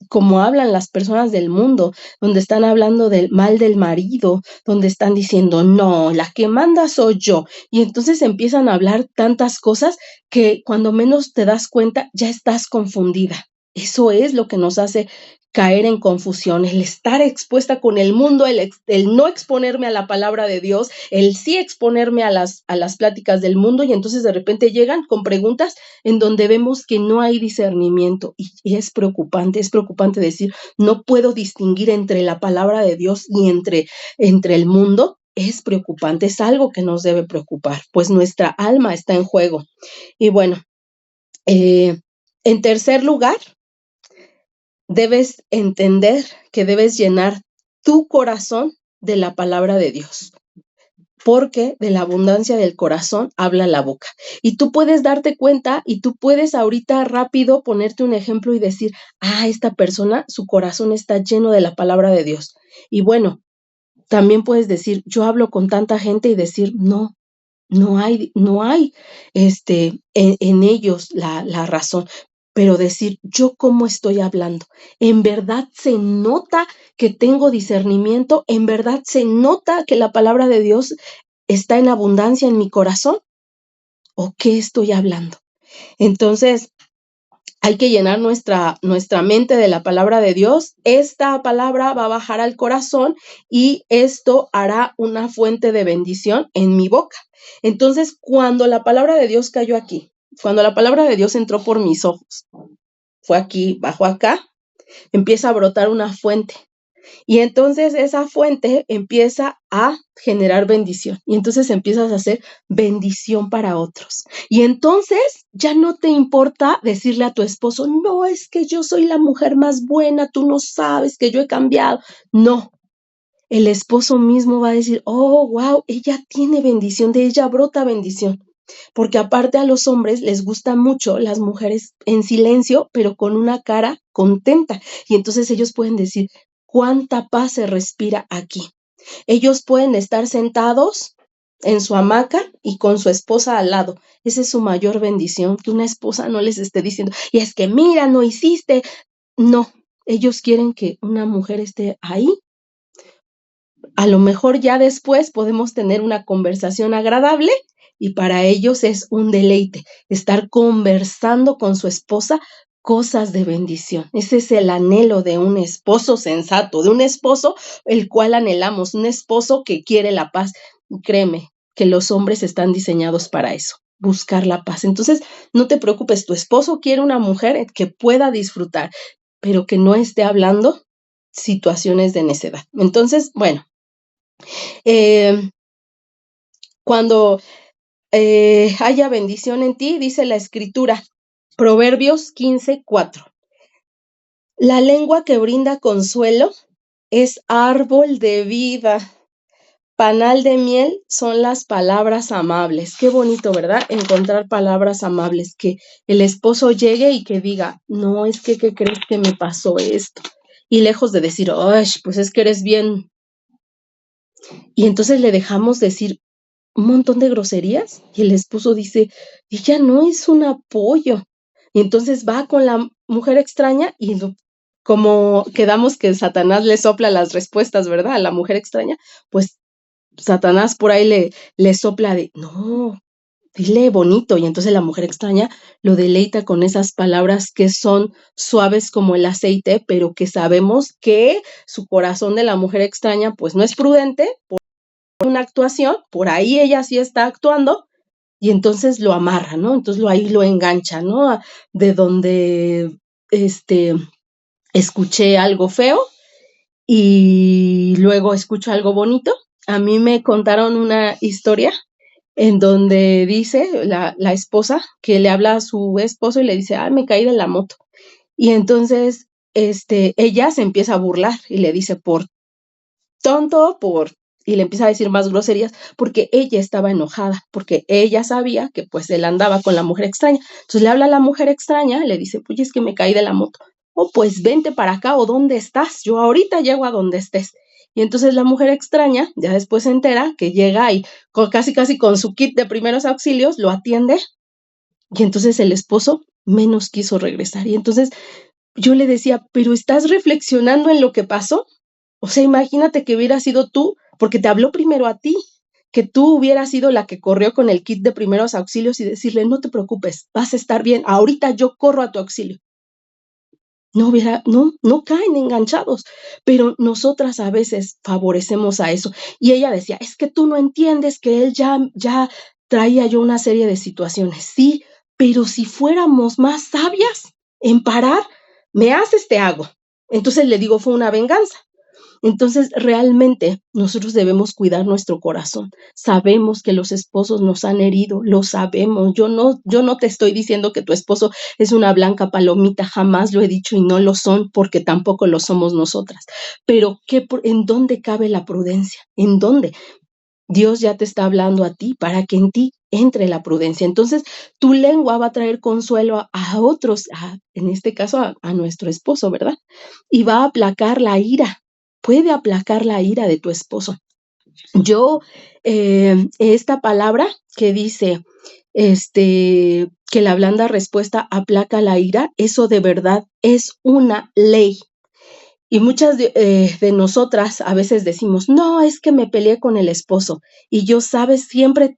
como hablan las personas del mundo, donde están hablando del mal del marido, donde están diciendo, no, la que manda soy yo. Y entonces empiezan a hablar tantas cosas que cuando menos te das cuenta, ya estás confundida. Eso es lo que nos hace caer en confusión, el estar expuesta con el mundo, el no exponerme a la palabra de Dios, el sí exponerme a las pláticas del mundo, y entonces de repente llegan con preguntas en donde vemos que no hay discernimiento, y es preocupante decir, no puedo distinguir entre la palabra de Dios y entre el mundo. Es preocupante, es algo que nos debe preocupar, pues nuestra alma está en juego. Y bueno, en tercer lugar, debes entender que debes llenar tu corazón de la palabra de Dios, porque de la abundancia del corazón habla la boca. Y tú puedes darte cuenta, y tú puedes ahorita rápido ponerte un ejemplo y decir, esta persona, su corazón está lleno de la palabra de Dios. Y bueno, también puedes decir, yo hablo con tanta gente, y decir, no hay en ellos la razón. Pero decir, ¿yo cómo estoy hablando? ¿En verdad se nota que tengo discernimiento? ¿En verdad se nota que la palabra de Dios está en abundancia en mi corazón? ¿O qué estoy hablando? Entonces, hay que llenar nuestra mente de la palabra de Dios. Esta palabra va a bajar al corazón, y esto hará una fuente de bendición en mi boca. Entonces, cuando la palabra de Dios cayó aquí, cuando la palabra de Dios entró por mis ojos, fue aquí, bajó acá, empieza a brotar una fuente. Y entonces esa fuente empieza a generar bendición. Y entonces empiezas a hacer bendición para otros. Y entonces ya no te importa decirle a tu esposo, no, es que yo soy la mujer más buena, tú no sabes que yo he cambiado. No, el esposo mismo va a decir, oh, wow, ella tiene bendición, de ella brota bendición. Porque aparte a los hombres les gusta mucho las mujeres en silencio, pero con una cara contenta. Y entonces ellos pueden decir, cuánta paz se respira aquí. Ellos pueden estar sentados en su hamaca y con su esposa al lado. Esa es su mayor bendición, que una esposa no les esté diciendo, y es que mira, no hiciste. No, ellos quieren que una mujer esté ahí. A lo mejor ya después podemos tener una conversación agradable, y para ellos es un deleite estar conversando con su esposa cosas de bendición. Ese es el anhelo de un esposo sensato, de un esposo el cual anhelamos, un esposo que quiere la paz. Créeme que los hombres están diseñados para eso, buscar la paz. Entonces, no te preocupes, tu esposo quiere una mujer que pueda disfrutar, pero que no esté hablando situaciones de necedad. Entonces, bueno, cuando haya bendición en ti, dice la Escritura, Proverbios 15:4. La lengua que brinda consuelo es árbol de vida. Panal de miel son las palabras amables. Qué bonito, ¿verdad? Encontrar palabras amables, que el esposo llegue y que diga, no, es que, ¿qué crees que me pasó esto? Y lejos de decir, ay, pues es que eres bien. Y entonces le dejamos decir un montón de groserías, y el esposo dice, ella no es un apoyo. Y entonces va con la mujer extraña, y como quedamos que Satanás le sopla las respuestas, ¿verdad? A la mujer extraña, pues Satanás por ahí le sopla de, no, dile bonito. Y entonces la mujer extraña lo deleita con esas palabras que son suaves como el aceite, pero que sabemos que su corazón de la mujer extraña pues no es prudente, por una actuación, por ahí ella sí está actuando, y entonces lo amarra, ¿no? Entonces ahí lo engancha, ¿no? De donde escuché algo feo y luego escucho algo bonito. A mí me contaron una historia en donde dice la esposa que le habla a su esposo y le dice, me caí de la moto. Y entonces ella se empieza a burlar y le dice, por tonto, y le empieza a decir más groserías, porque ella estaba enojada, porque ella sabía que pues él andaba con la mujer extraña. Entonces le habla a la mujer extraña, le dice, pues es que me caí de la moto. Pues vente para acá, o ¿dónde estás? Yo ahorita llego a donde estés. Y entonces la mujer extraña ya después se entera que llega y casi con su kit de primeros auxilios lo atiende, y entonces el esposo menos quiso regresar. Y entonces yo le decía, pero ¿estás reflexionando en lo que pasó? O sea, imagínate que hubiera sido tú, porque te habló primero a ti, que tú hubieras sido la que corrió con el kit de primeros auxilios y decirle, no te preocupes, vas a estar bien, ahorita yo corro a tu auxilio. No caen enganchados, pero nosotras a veces favorecemos a eso. Y ella decía, es que tú no entiendes que él ya traía yo una serie de situaciones. Sí, pero si fuéramos más sabias en parar, me haces, te hago. Entonces le digo, fue una venganza. Entonces, realmente nosotros debemos cuidar nuestro corazón. Sabemos que los esposos nos han herido, lo sabemos. Yo no te estoy diciendo que tu esposo es una blanca palomita, jamás lo he dicho y no lo son, porque tampoco lo somos nosotras. Pero ¿en dónde cabe la prudencia? ¿En dónde? Dios ya te está hablando a ti para que en ti entre la prudencia. Entonces, tu lengua va a traer consuelo a otros, en este caso a nuestro esposo, ¿verdad? Y va a aplacar la ira. Puede aplacar la ira de tu esposo. Yo, esta palabra que dice, que la blanda respuesta aplaca la ira, eso de verdad es una ley. Y muchas de nosotras a veces decimos, no, es que me peleé con el esposo. Y yo, sabes, siempre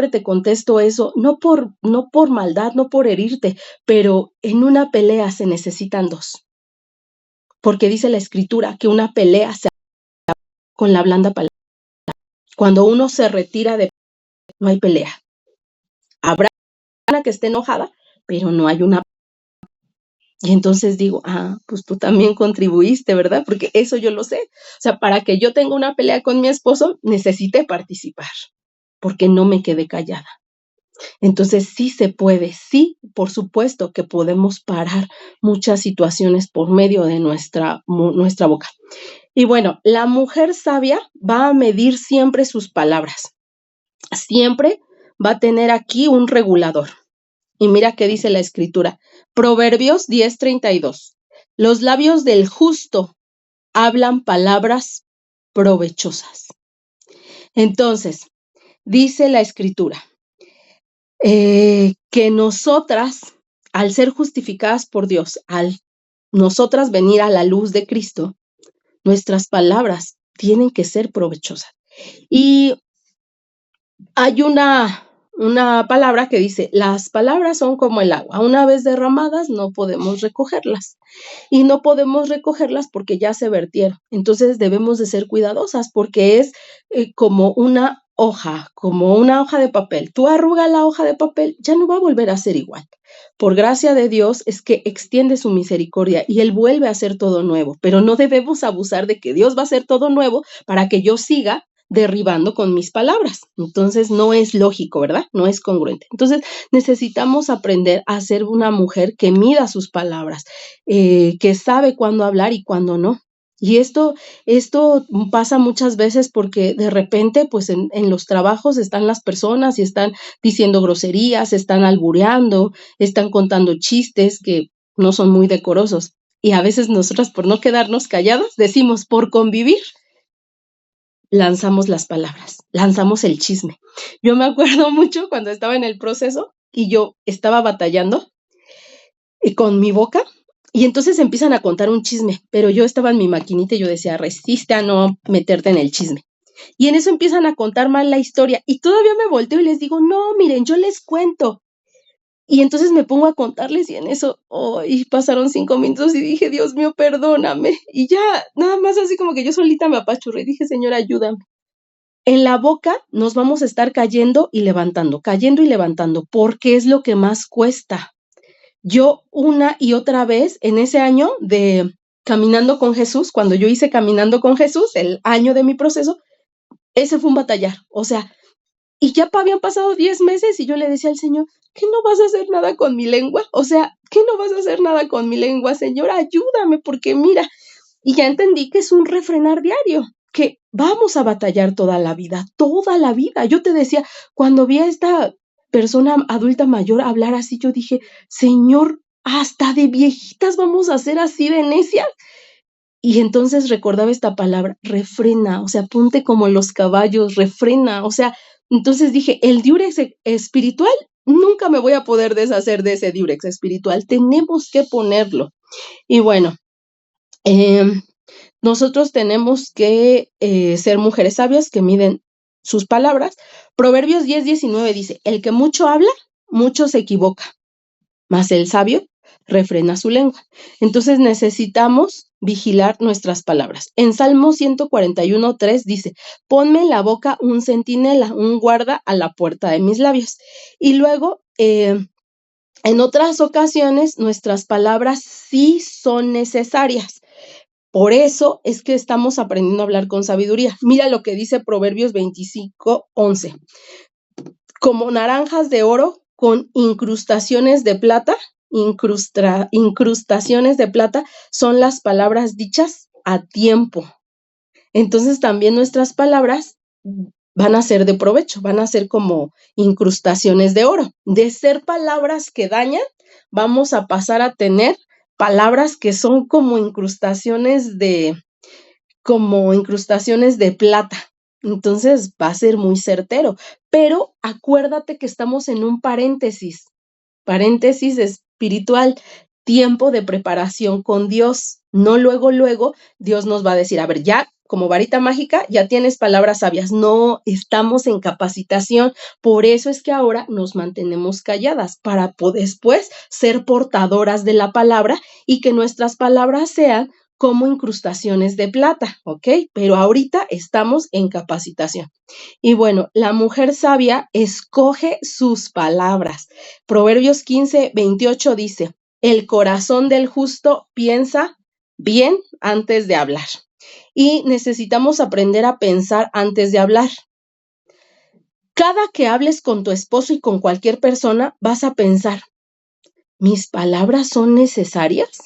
te contesto eso, no por maldad, no por herirte, pero en una pelea se necesitan dos. Porque dice la escritura que una pelea se con la blanda palabra. Cuando uno se retira de no hay pelea. Habrá una que esté enojada, pero no hay una. Y entonces digo, pues tú también contribuiste, ¿verdad? Porque eso yo lo sé. O sea, para que yo tenga una pelea con mi esposo, necesité participar, porque no me quedé callada. Entonces sí se puede, sí, por supuesto que podemos parar muchas situaciones por medio de nuestra boca. Y bueno, la mujer sabia va a medir siempre sus palabras. Siempre va a tener aquí un regulador. Y mira qué dice la escritura. Proverbios 10:32. Los labios del justo hablan palabras provechosas. Entonces, dice la escritura, que nosotras, al ser justificadas por Dios, al nosotras venir a la luz de Cristo, nuestras palabras tienen que ser provechosas. Y hay una palabra que dice, las palabras son como el agua, una vez derramadas no podemos recogerlas. Y no podemos recogerlas porque ya se vertieron. Entonces debemos de ser cuidadosas porque es como una hoja de papel. Tú arrugas la hoja de papel, ya no va a volver a ser igual. Por gracia de Dios es que extiende su misericordia y Él vuelve a hacer todo nuevo, pero no debemos abusar de que Dios va a hacer todo nuevo para que yo siga derribando con mis palabras. Entonces no es lógico, ¿verdad? No es congruente. Entonces necesitamos aprender a ser una mujer que mida sus palabras, que sabe cuándo hablar y cuándo no. Y esto pasa muchas veces porque de repente, pues en los trabajos están las personas y están diciendo groserías, están albureando, están contando chistes que no son muy decorosos. Y a veces nosotras, por no quedarnos calladas, decimos, por convivir, lanzamos las palabras, lanzamos el chisme. Yo me acuerdo mucho cuando estaba en el proceso y yo estaba batallando con mi boca. Y entonces empiezan a contar un chisme, pero yo estaba en mi maquinita y yo decía, resiste a no meterte en el chisme. Y en eso empiezan a contar mal la historia y todavía me volteo y les digo, no, miren, yo les cuento. Y entonces me pongo a contarles y en eso, y pasaron 5 minutos y dije, Dios mío, perdóname. Y ya, nada más así como que yo solita me apachurré y dije, Señor, ayúdame. En la boca nos vamos a estar cayendo y levantando, porque es lo que más cuesta. yo una y otra vez en ese año de Caminando con Jesús, cuando yo hice Caminando con Jesús, el año de mi proceso, ese fue un batallar. O sea, y ya habían pasado 10 meses y yo le decía al Señor, ¿qué no vas a hacer nada con mi lengua? O sea, ¿qué no vas a hacer nada con mi lengua, Señor? Ayúdame, porque mira, y ya entendí que es un refrenar diario, que vamos a batallar toda la vida, toda la vida. Yo te decía, cuando vi a esta persona adulta mayor hablar así, yo dije, Señor, hasta de viejitas vamos a ser así de necias. Y entonces recordaba esta palabra, refrena, o sea, ponte como los caballos, refrena, o sea, entonces dije, el diurex espiritual, nunca me voy a poder deshacer de ese diurex espiritual, tenemos que ponerlo. Y bueno, nosotros tenemos que ser mujeres sabias que miden sus palabras. Proverbios 10:19 dice, el que mucho habla, mucho se equivoca, mas el sabio refrena su lengua. Entonces necesitamos vigilar nuestras palabras. En Salmo 141:3 dice, ponme en la boca un centinela, un guarda a la puerta de mis labios. Y luego, en otras ocasiones, nuestras palabras sí son necesarias. Por eso es que estamos aprendiendo a hablar con sabiduría. Mira lo que dice Proverbios 25:11. Como naranjas de oro con incrustaciones de plata, incrustaciones de plata son las palabras dichas a tiempo. Entonces también nuestras palabras van a ser de provecho, van a ser como incrustaciones de oro. De ser palabras que dañan, vamos a pasar a tener palabras que son como incrustaciones de plata. Entonces va a ser muy certero, pero acuérdate que estamos en un paréntesis espiritual, tiempo de preparación con Dios. No luego Dios nos va a decir, a ver, ya como varita mágica, ya tienes palabras sabias. No, estamos en capacitación. Por eso es que ahora nos mantenemos calladas para después ser portadoras de la palabra y que nuestras palabras sean como incrustaciones de plata, ¿ok? Pero ahorita estamos en capacitación. Y bueno, la mujer sabia escoge sus palabras. Proverbios 15:28 dice, el corazón del justo piensa bien antes de hablar. Y necesitamos aprender a pensar antes de hablar. Cada que hables con tu esposo y con cualquier persona, vas a pensar, ¿mis palabras son necesarias?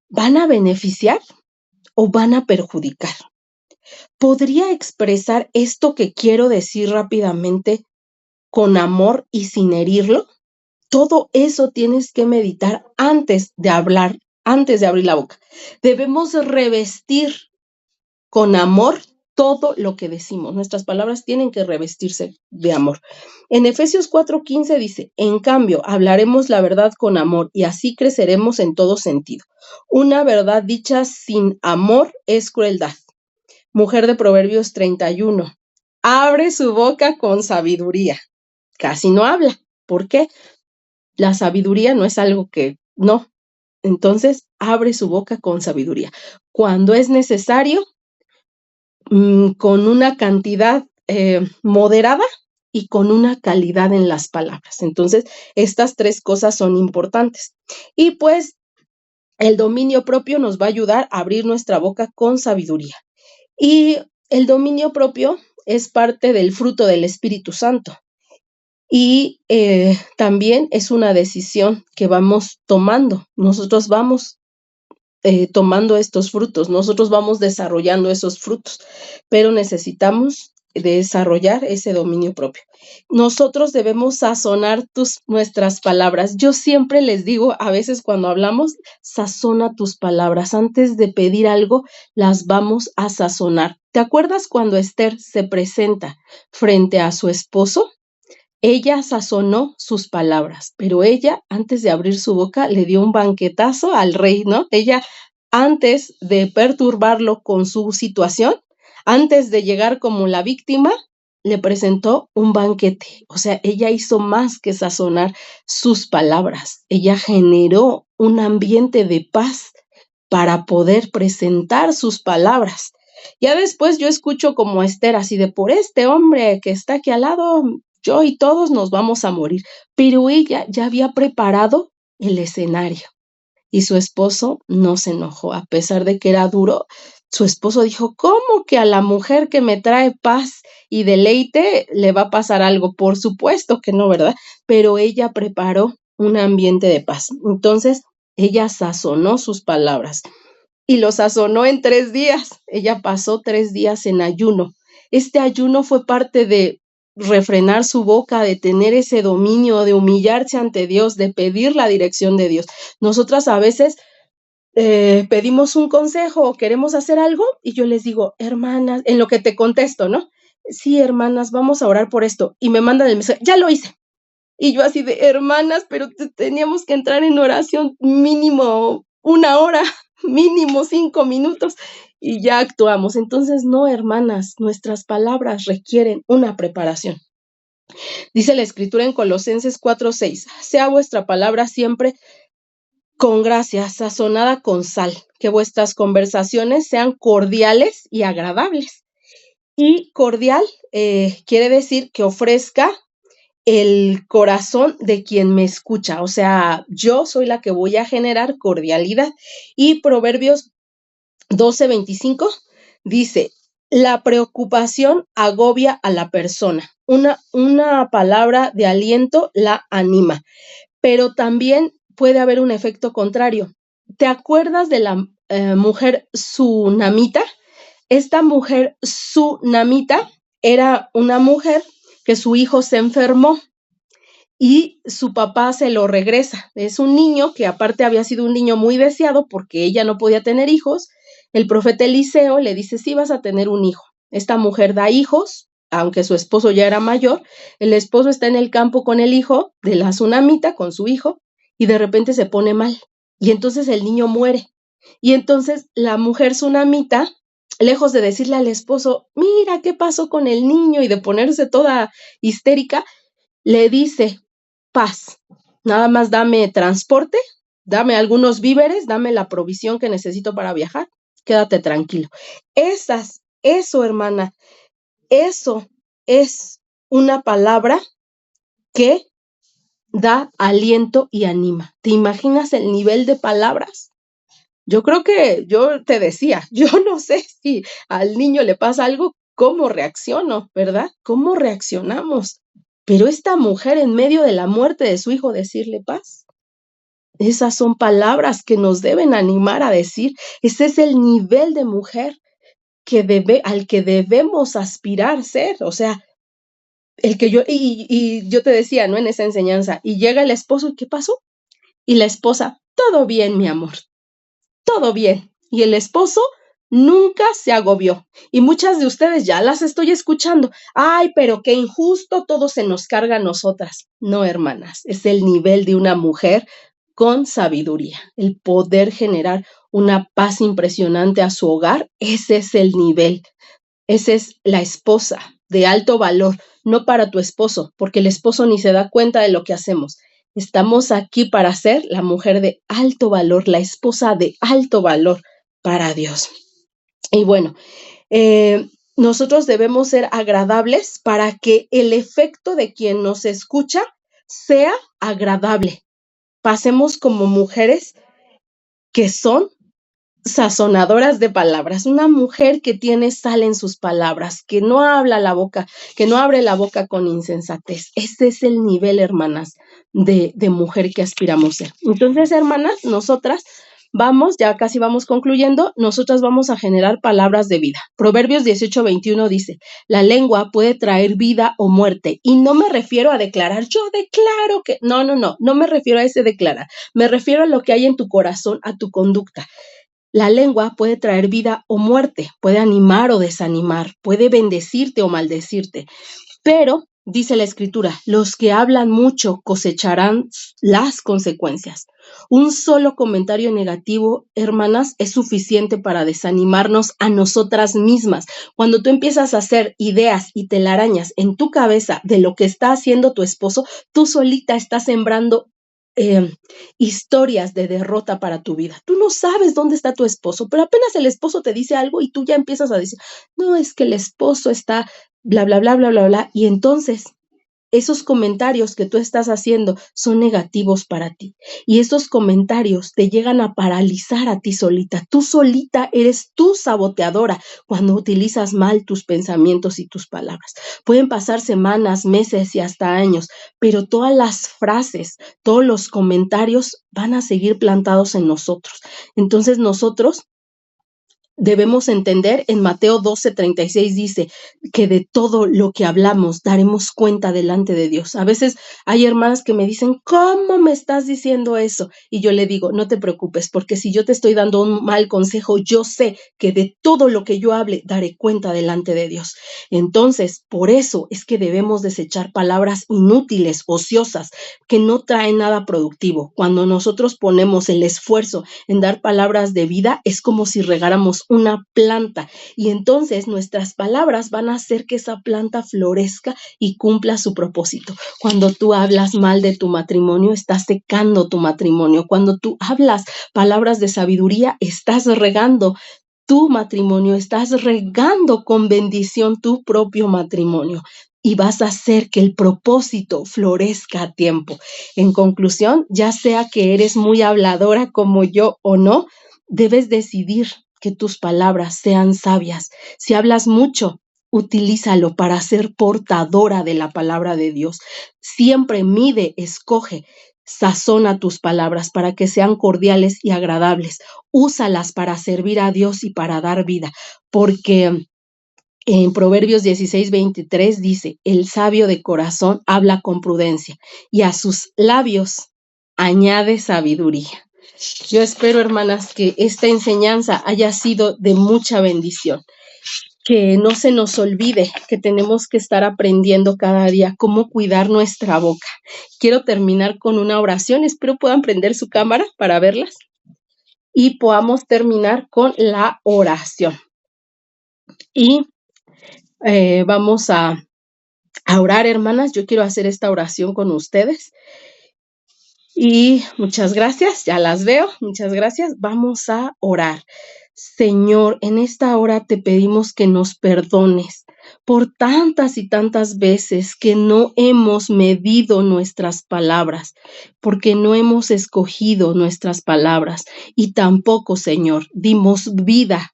¿Van a beneficiar o van a perjudicar? ¿Podría expresar esto que quiero decir rápidamente con amor y sin herirlo? Todo eso tienes que meditar antes de hablar, antes de abrir la boca. Debemos revestir con amor todo lo que decimos. Nuestras palabras tienen que revestirse de amor. En Efesios 4:15 dice, en cambio, hablaremos la verdad con amor y así creceremos en todo sentido. Una verdad dicha sin amor es crueldad. Mujer de Proverbios 31. Abre su boca con sabiduría. Casi no habla. ¿Por qué? La sabiduría no es algo que no. Entonces, abre su boca con sabiduría. Cuando es necesario, con una cantidad moderada y con una calidad en las palabras. Entonces, estas tres cosas son importantes. Y pues, el dominio propio nos va a ayudar a abrir nuestra boca con sabiduría. Y el dominio propio es parte del fruto del Espíritu Santo. Y también es una decisión que vamos tomando. Nosotros vamos tomando estos frutos, nosotros vamos desarrollando esos frutos, pero necesitamos desarrollar ese dominio propio. Nosotros debemos sazonar nuestras palabras. Yo siempre les digo, a veces cuando hablamos, sazona tus palabras. Antes de pedir algo, las vamos a sazonar. ¿Te acuerdas cuando Esther se presenta frente a su esposo? Ella sazonó sus palabras, pero ella, antes de abrir su boca, le dio un banquetazo al rey, ¿no? Ella, antes de perturbarlo con su situación, antes de llegar como la víctima, le presentó un banquete. O sea, ella hizo más que sazonar sus palabras. Ella generó un ambiente de paz para poder presentar sus palabras. Ya después yo escucho como a Esther así de, por este hombre que está aquí al lado, yo y todos nos vamos a morir. Pero ella ya había preparado el escenario. Y su esposo no se enojó, a pesar de que era duro. Su esposo dijo, ¿cómo que a la mujer que me trae paz y deleite le va a pasar algo? Por supuesto que no, ¿verdad? Pero ella preparó un ambiente de paz. Entonces, ella sazonó sus palabras y lo sazonó en 3 días. Ella pasó 3 días en ayuno. Este ayuno fue parte de refrenar su boca, de tener ese dominio, de humillarse ante Dios, de pedir la dirección de Dios. Nosotras a veces pedimos un consejo o queremos hacer algo y yo les digo, hermanas, en lo que te contesto, ¿no? Sí, hermanas, vamos a orar por esto. Y me mandan el mensaje, ya lo hice. Y yo así de, hermanas, pero teníamos que entrar en oración mínimo 1 hora, mínimo 5 minutos y ya actuamos. Entonces, no, hermanas, nuestras palabras requieren una preparación. Dice la Escritura en Colosenses 4:6, sea vuestra palabra siempre con gracia, sazonada con sal, que vuestras conversaciones sean cordiales y agradables. Y cordial quiere decir que ofrezca el corazón de quien me escucha, o sea, yo soy la que voy a generar cordialidad. Y Proverbios 12:25 dice, la preocupación agobia a la persona, una palabra de aliento la anima, pero también puede haber un efecto contrario. ¿Te acuerdas de la mujer tsunamita? Esta mujer tsunamita era una mujer que su hijo se enfermó y su papá se lo regresa. Es un niño que aparte había sido un niño muy deseado porque ella no podía tener hijos. El profeta Eliseo le dice, sí vas a tener un hijo. Esta mujer da hijos, aunque su esposo ya era mayor. El esposo está en el campo con el hijo de la tsunamita, con su hijo, y de repente se pone mal. Y entonces el niño muere. Y entonces la mujer tsunamita, lejos de decirle al esposo, mira qué pasó con el niño y de ponerse toda histérica, le dice, paz, nada más dame transporte, dame algunos víveres, dame la provisión que necesito para viajar, quédate tranquilo. Eso, hermana, eso es una palabra que da aliento y anima. ¿Te imaginas el nivel de palabras? Yo creo que yo te decía, yo no sé si al niño le pasa algo, ¿cómo reacciono, verdad? ¿Cómo reaccionamos? Pero esta mujer en medio de la muerte de su hijo decirle paz. Esas son palabras que nos deben animar a decir. Ese es el nivel de mujer al que debemos aspirar ser. O sea, el que y yo te decía, ¿no? En esa enseñanza, y llega el esposo, ¿y qué pasó? Y la esposa, todo bien, mi amor, todo bien. Y el esposo nunca se agobió. Y muchas de ustedes ya las estoy escuchando. Ay, pero qué injusto, todo se nos carga a nosotras. No, hermanas, es el nivel de una mujer con sabiduría. El poder generar una paz impresionante a su hogar, ese es el nivel. Esa es la esposa de alto valor, no para tu esposo, porque el esposo ni se da cuenta de lo que hacemos. Estamos aquí para ser la mujer de alto valor, la esposa de alto valor para Dios. Y bueno, nosotros debemos ser agradables para que el efecto de quien nos escucha sea agradable. Pasemos como mujeres que son sazonadoras de palabras, una mujer que tiene sal en sus palabras, que no abre la boca con insensatez. Ese es el nivel, hermanas, de mujer que aspiramos a ser. Entonces, hermanas, nosotras ya casi vamos concluyendo, nosotras vamos a generar palabras de vida. Proverbios 18:21 dice, la lengua puede traer vida o muerte, y no me refiero a declarar, yo declaro que, no me refiero a ese declarar, me refiero a lo que hay en tu corazón, a tu conducta. La lengua puede traer vida o muerte, puede animar o desanimar, puede bendecirte o maldecirte, pero, dice la Escritura, los que hablan mucho cosecharán las consecuencias. Un solo comentario negativo, hermanas, es suficiente para desanimarnos a nosotras mismas. Cuando tú empiezas a hacer ideas y telarañas en tu cabeza de lo que está haciendo tu esposo, tú solita estás sembrando historias de derrota para tu vida. Tú no sabes dónde está tu esposo, pero apenas el esposo te dice algo y tú ya empiezas a decir, no, es que el esposo está bla, bla, bla, bla, bla, bla. Y entonces esos comentarios que tú estás haciendo son negativos para ti. Y esos comentarios te llegan a paralizar a ti solita. Tú solita eres tu saboteadora cuando utilizas mal tus pensamientos y tus palabras. Pueden pasar semanas, meses y hasta años, pero todas las frases, todos los comentarios van a seguir plantados en nosotros. Entonces nosotros debemos entender, en Mateo 12:36 dice que de todo lo que hablamos daremos cuenta delante de Dios. A veces hay hermanas que me dicen, ¿cómo me estás diciendo eso? Y yo le digo, no te preocupes, porque si yo te estoy dando un mal consejo, yo sé que de todo lo que yo hable daré cuenta delante de Dios. Entonces, por eso es que debemos desechar palabras inútiles, ociosas, que no traen nada productivo. Cuando nosotros ponemos el esfuerzo en dar palabras de vida, es como si regáramos una planta, y entonces nuestras palabras van a hacer que esa planta florezca y cumpla su propósito. Cuando tú hablas mal de tu matrimonio, estás secando tu matrimonio. Cuando tú hablas palabras de sabiduría, estás regando tu matrimonio, estás regando con bendición tu propio matrimonio. Y vas a hacer que el propósito florezca a tiempo. En conclusión, ya sea que eres muy habladora como yo o no, debes decidir que tus palabras sean sabias. Si hablas mucho, utilízalo para ser portadora de la palabra de Dios. Siempre mide, escoge, sazona tus palabras para que sean cordiales y agradables. Úsalas para servir a Dios y para dar vida, porque en Proverbios 16:23 dice, el sabio de corazón habla con prudencia y a sus labios añade sabiduría. Yo espero, hermanas, que esta enseñanza haya sido de mucha bendición, que no se nos olvide que tenemos que estar aprendiendo cada día cómo cuidar nuestra boca. Quiero terminar con una oración, espero puedan prender su cámara para verlas y podamos terminar con la oración. Y vamos a orar, hermanas. Yo quiero hacer esta oración con ustedes. Y muchas gracias, ya las veo, muchas gracias. Vamos a orar. Señor, en esta hora te pedimos que nos perdones por tantas y tantas veces que no hemos medido nuestras palabras, porque no hemos escogido nuestras palabras y tampoco, Señor, dimos vida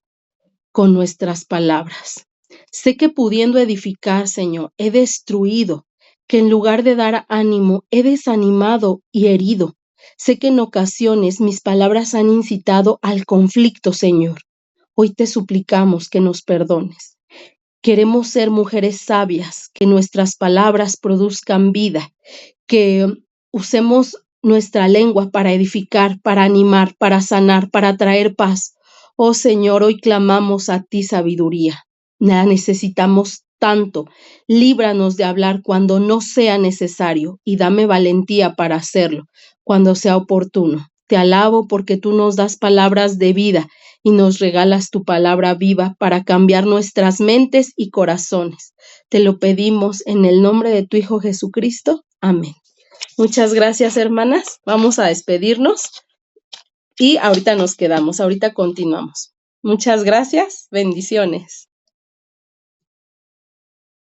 con nuestras palabras. Sé que pudiendo edificar, Señor, he destruido, que en lugar de dar ánimo, he desanimado y herido. Sé que en ocasiones mis palabras han incitado al conflicto, Señor. Hoy te suplicamos que nos perdones. Queremos ser mujeres sabias, que nuestras palabras produzcan vida, que usemos nuestra lengua para edificar, para animar, para sanar, para traer paz. Oh Señor, hoy clamamos a ti sabiduría. La necesitamos tanto. Líbranos de hablar cuando no sea necesario y dame valentía para hacerlo cuando sea oportuno. Te alabo porque tú nos das palabras de vida y nos regalas tu palabra viva para cambiar nuestras mentes y corazones. Te lo pedimos en el nombre de tu Hijo Jesucristo. Amén. Muchas gracias, hermanas. Vamos a despedirnos y ahorita nos quedamos, ahorita continuamos. Muchas gracias. Bendiciones.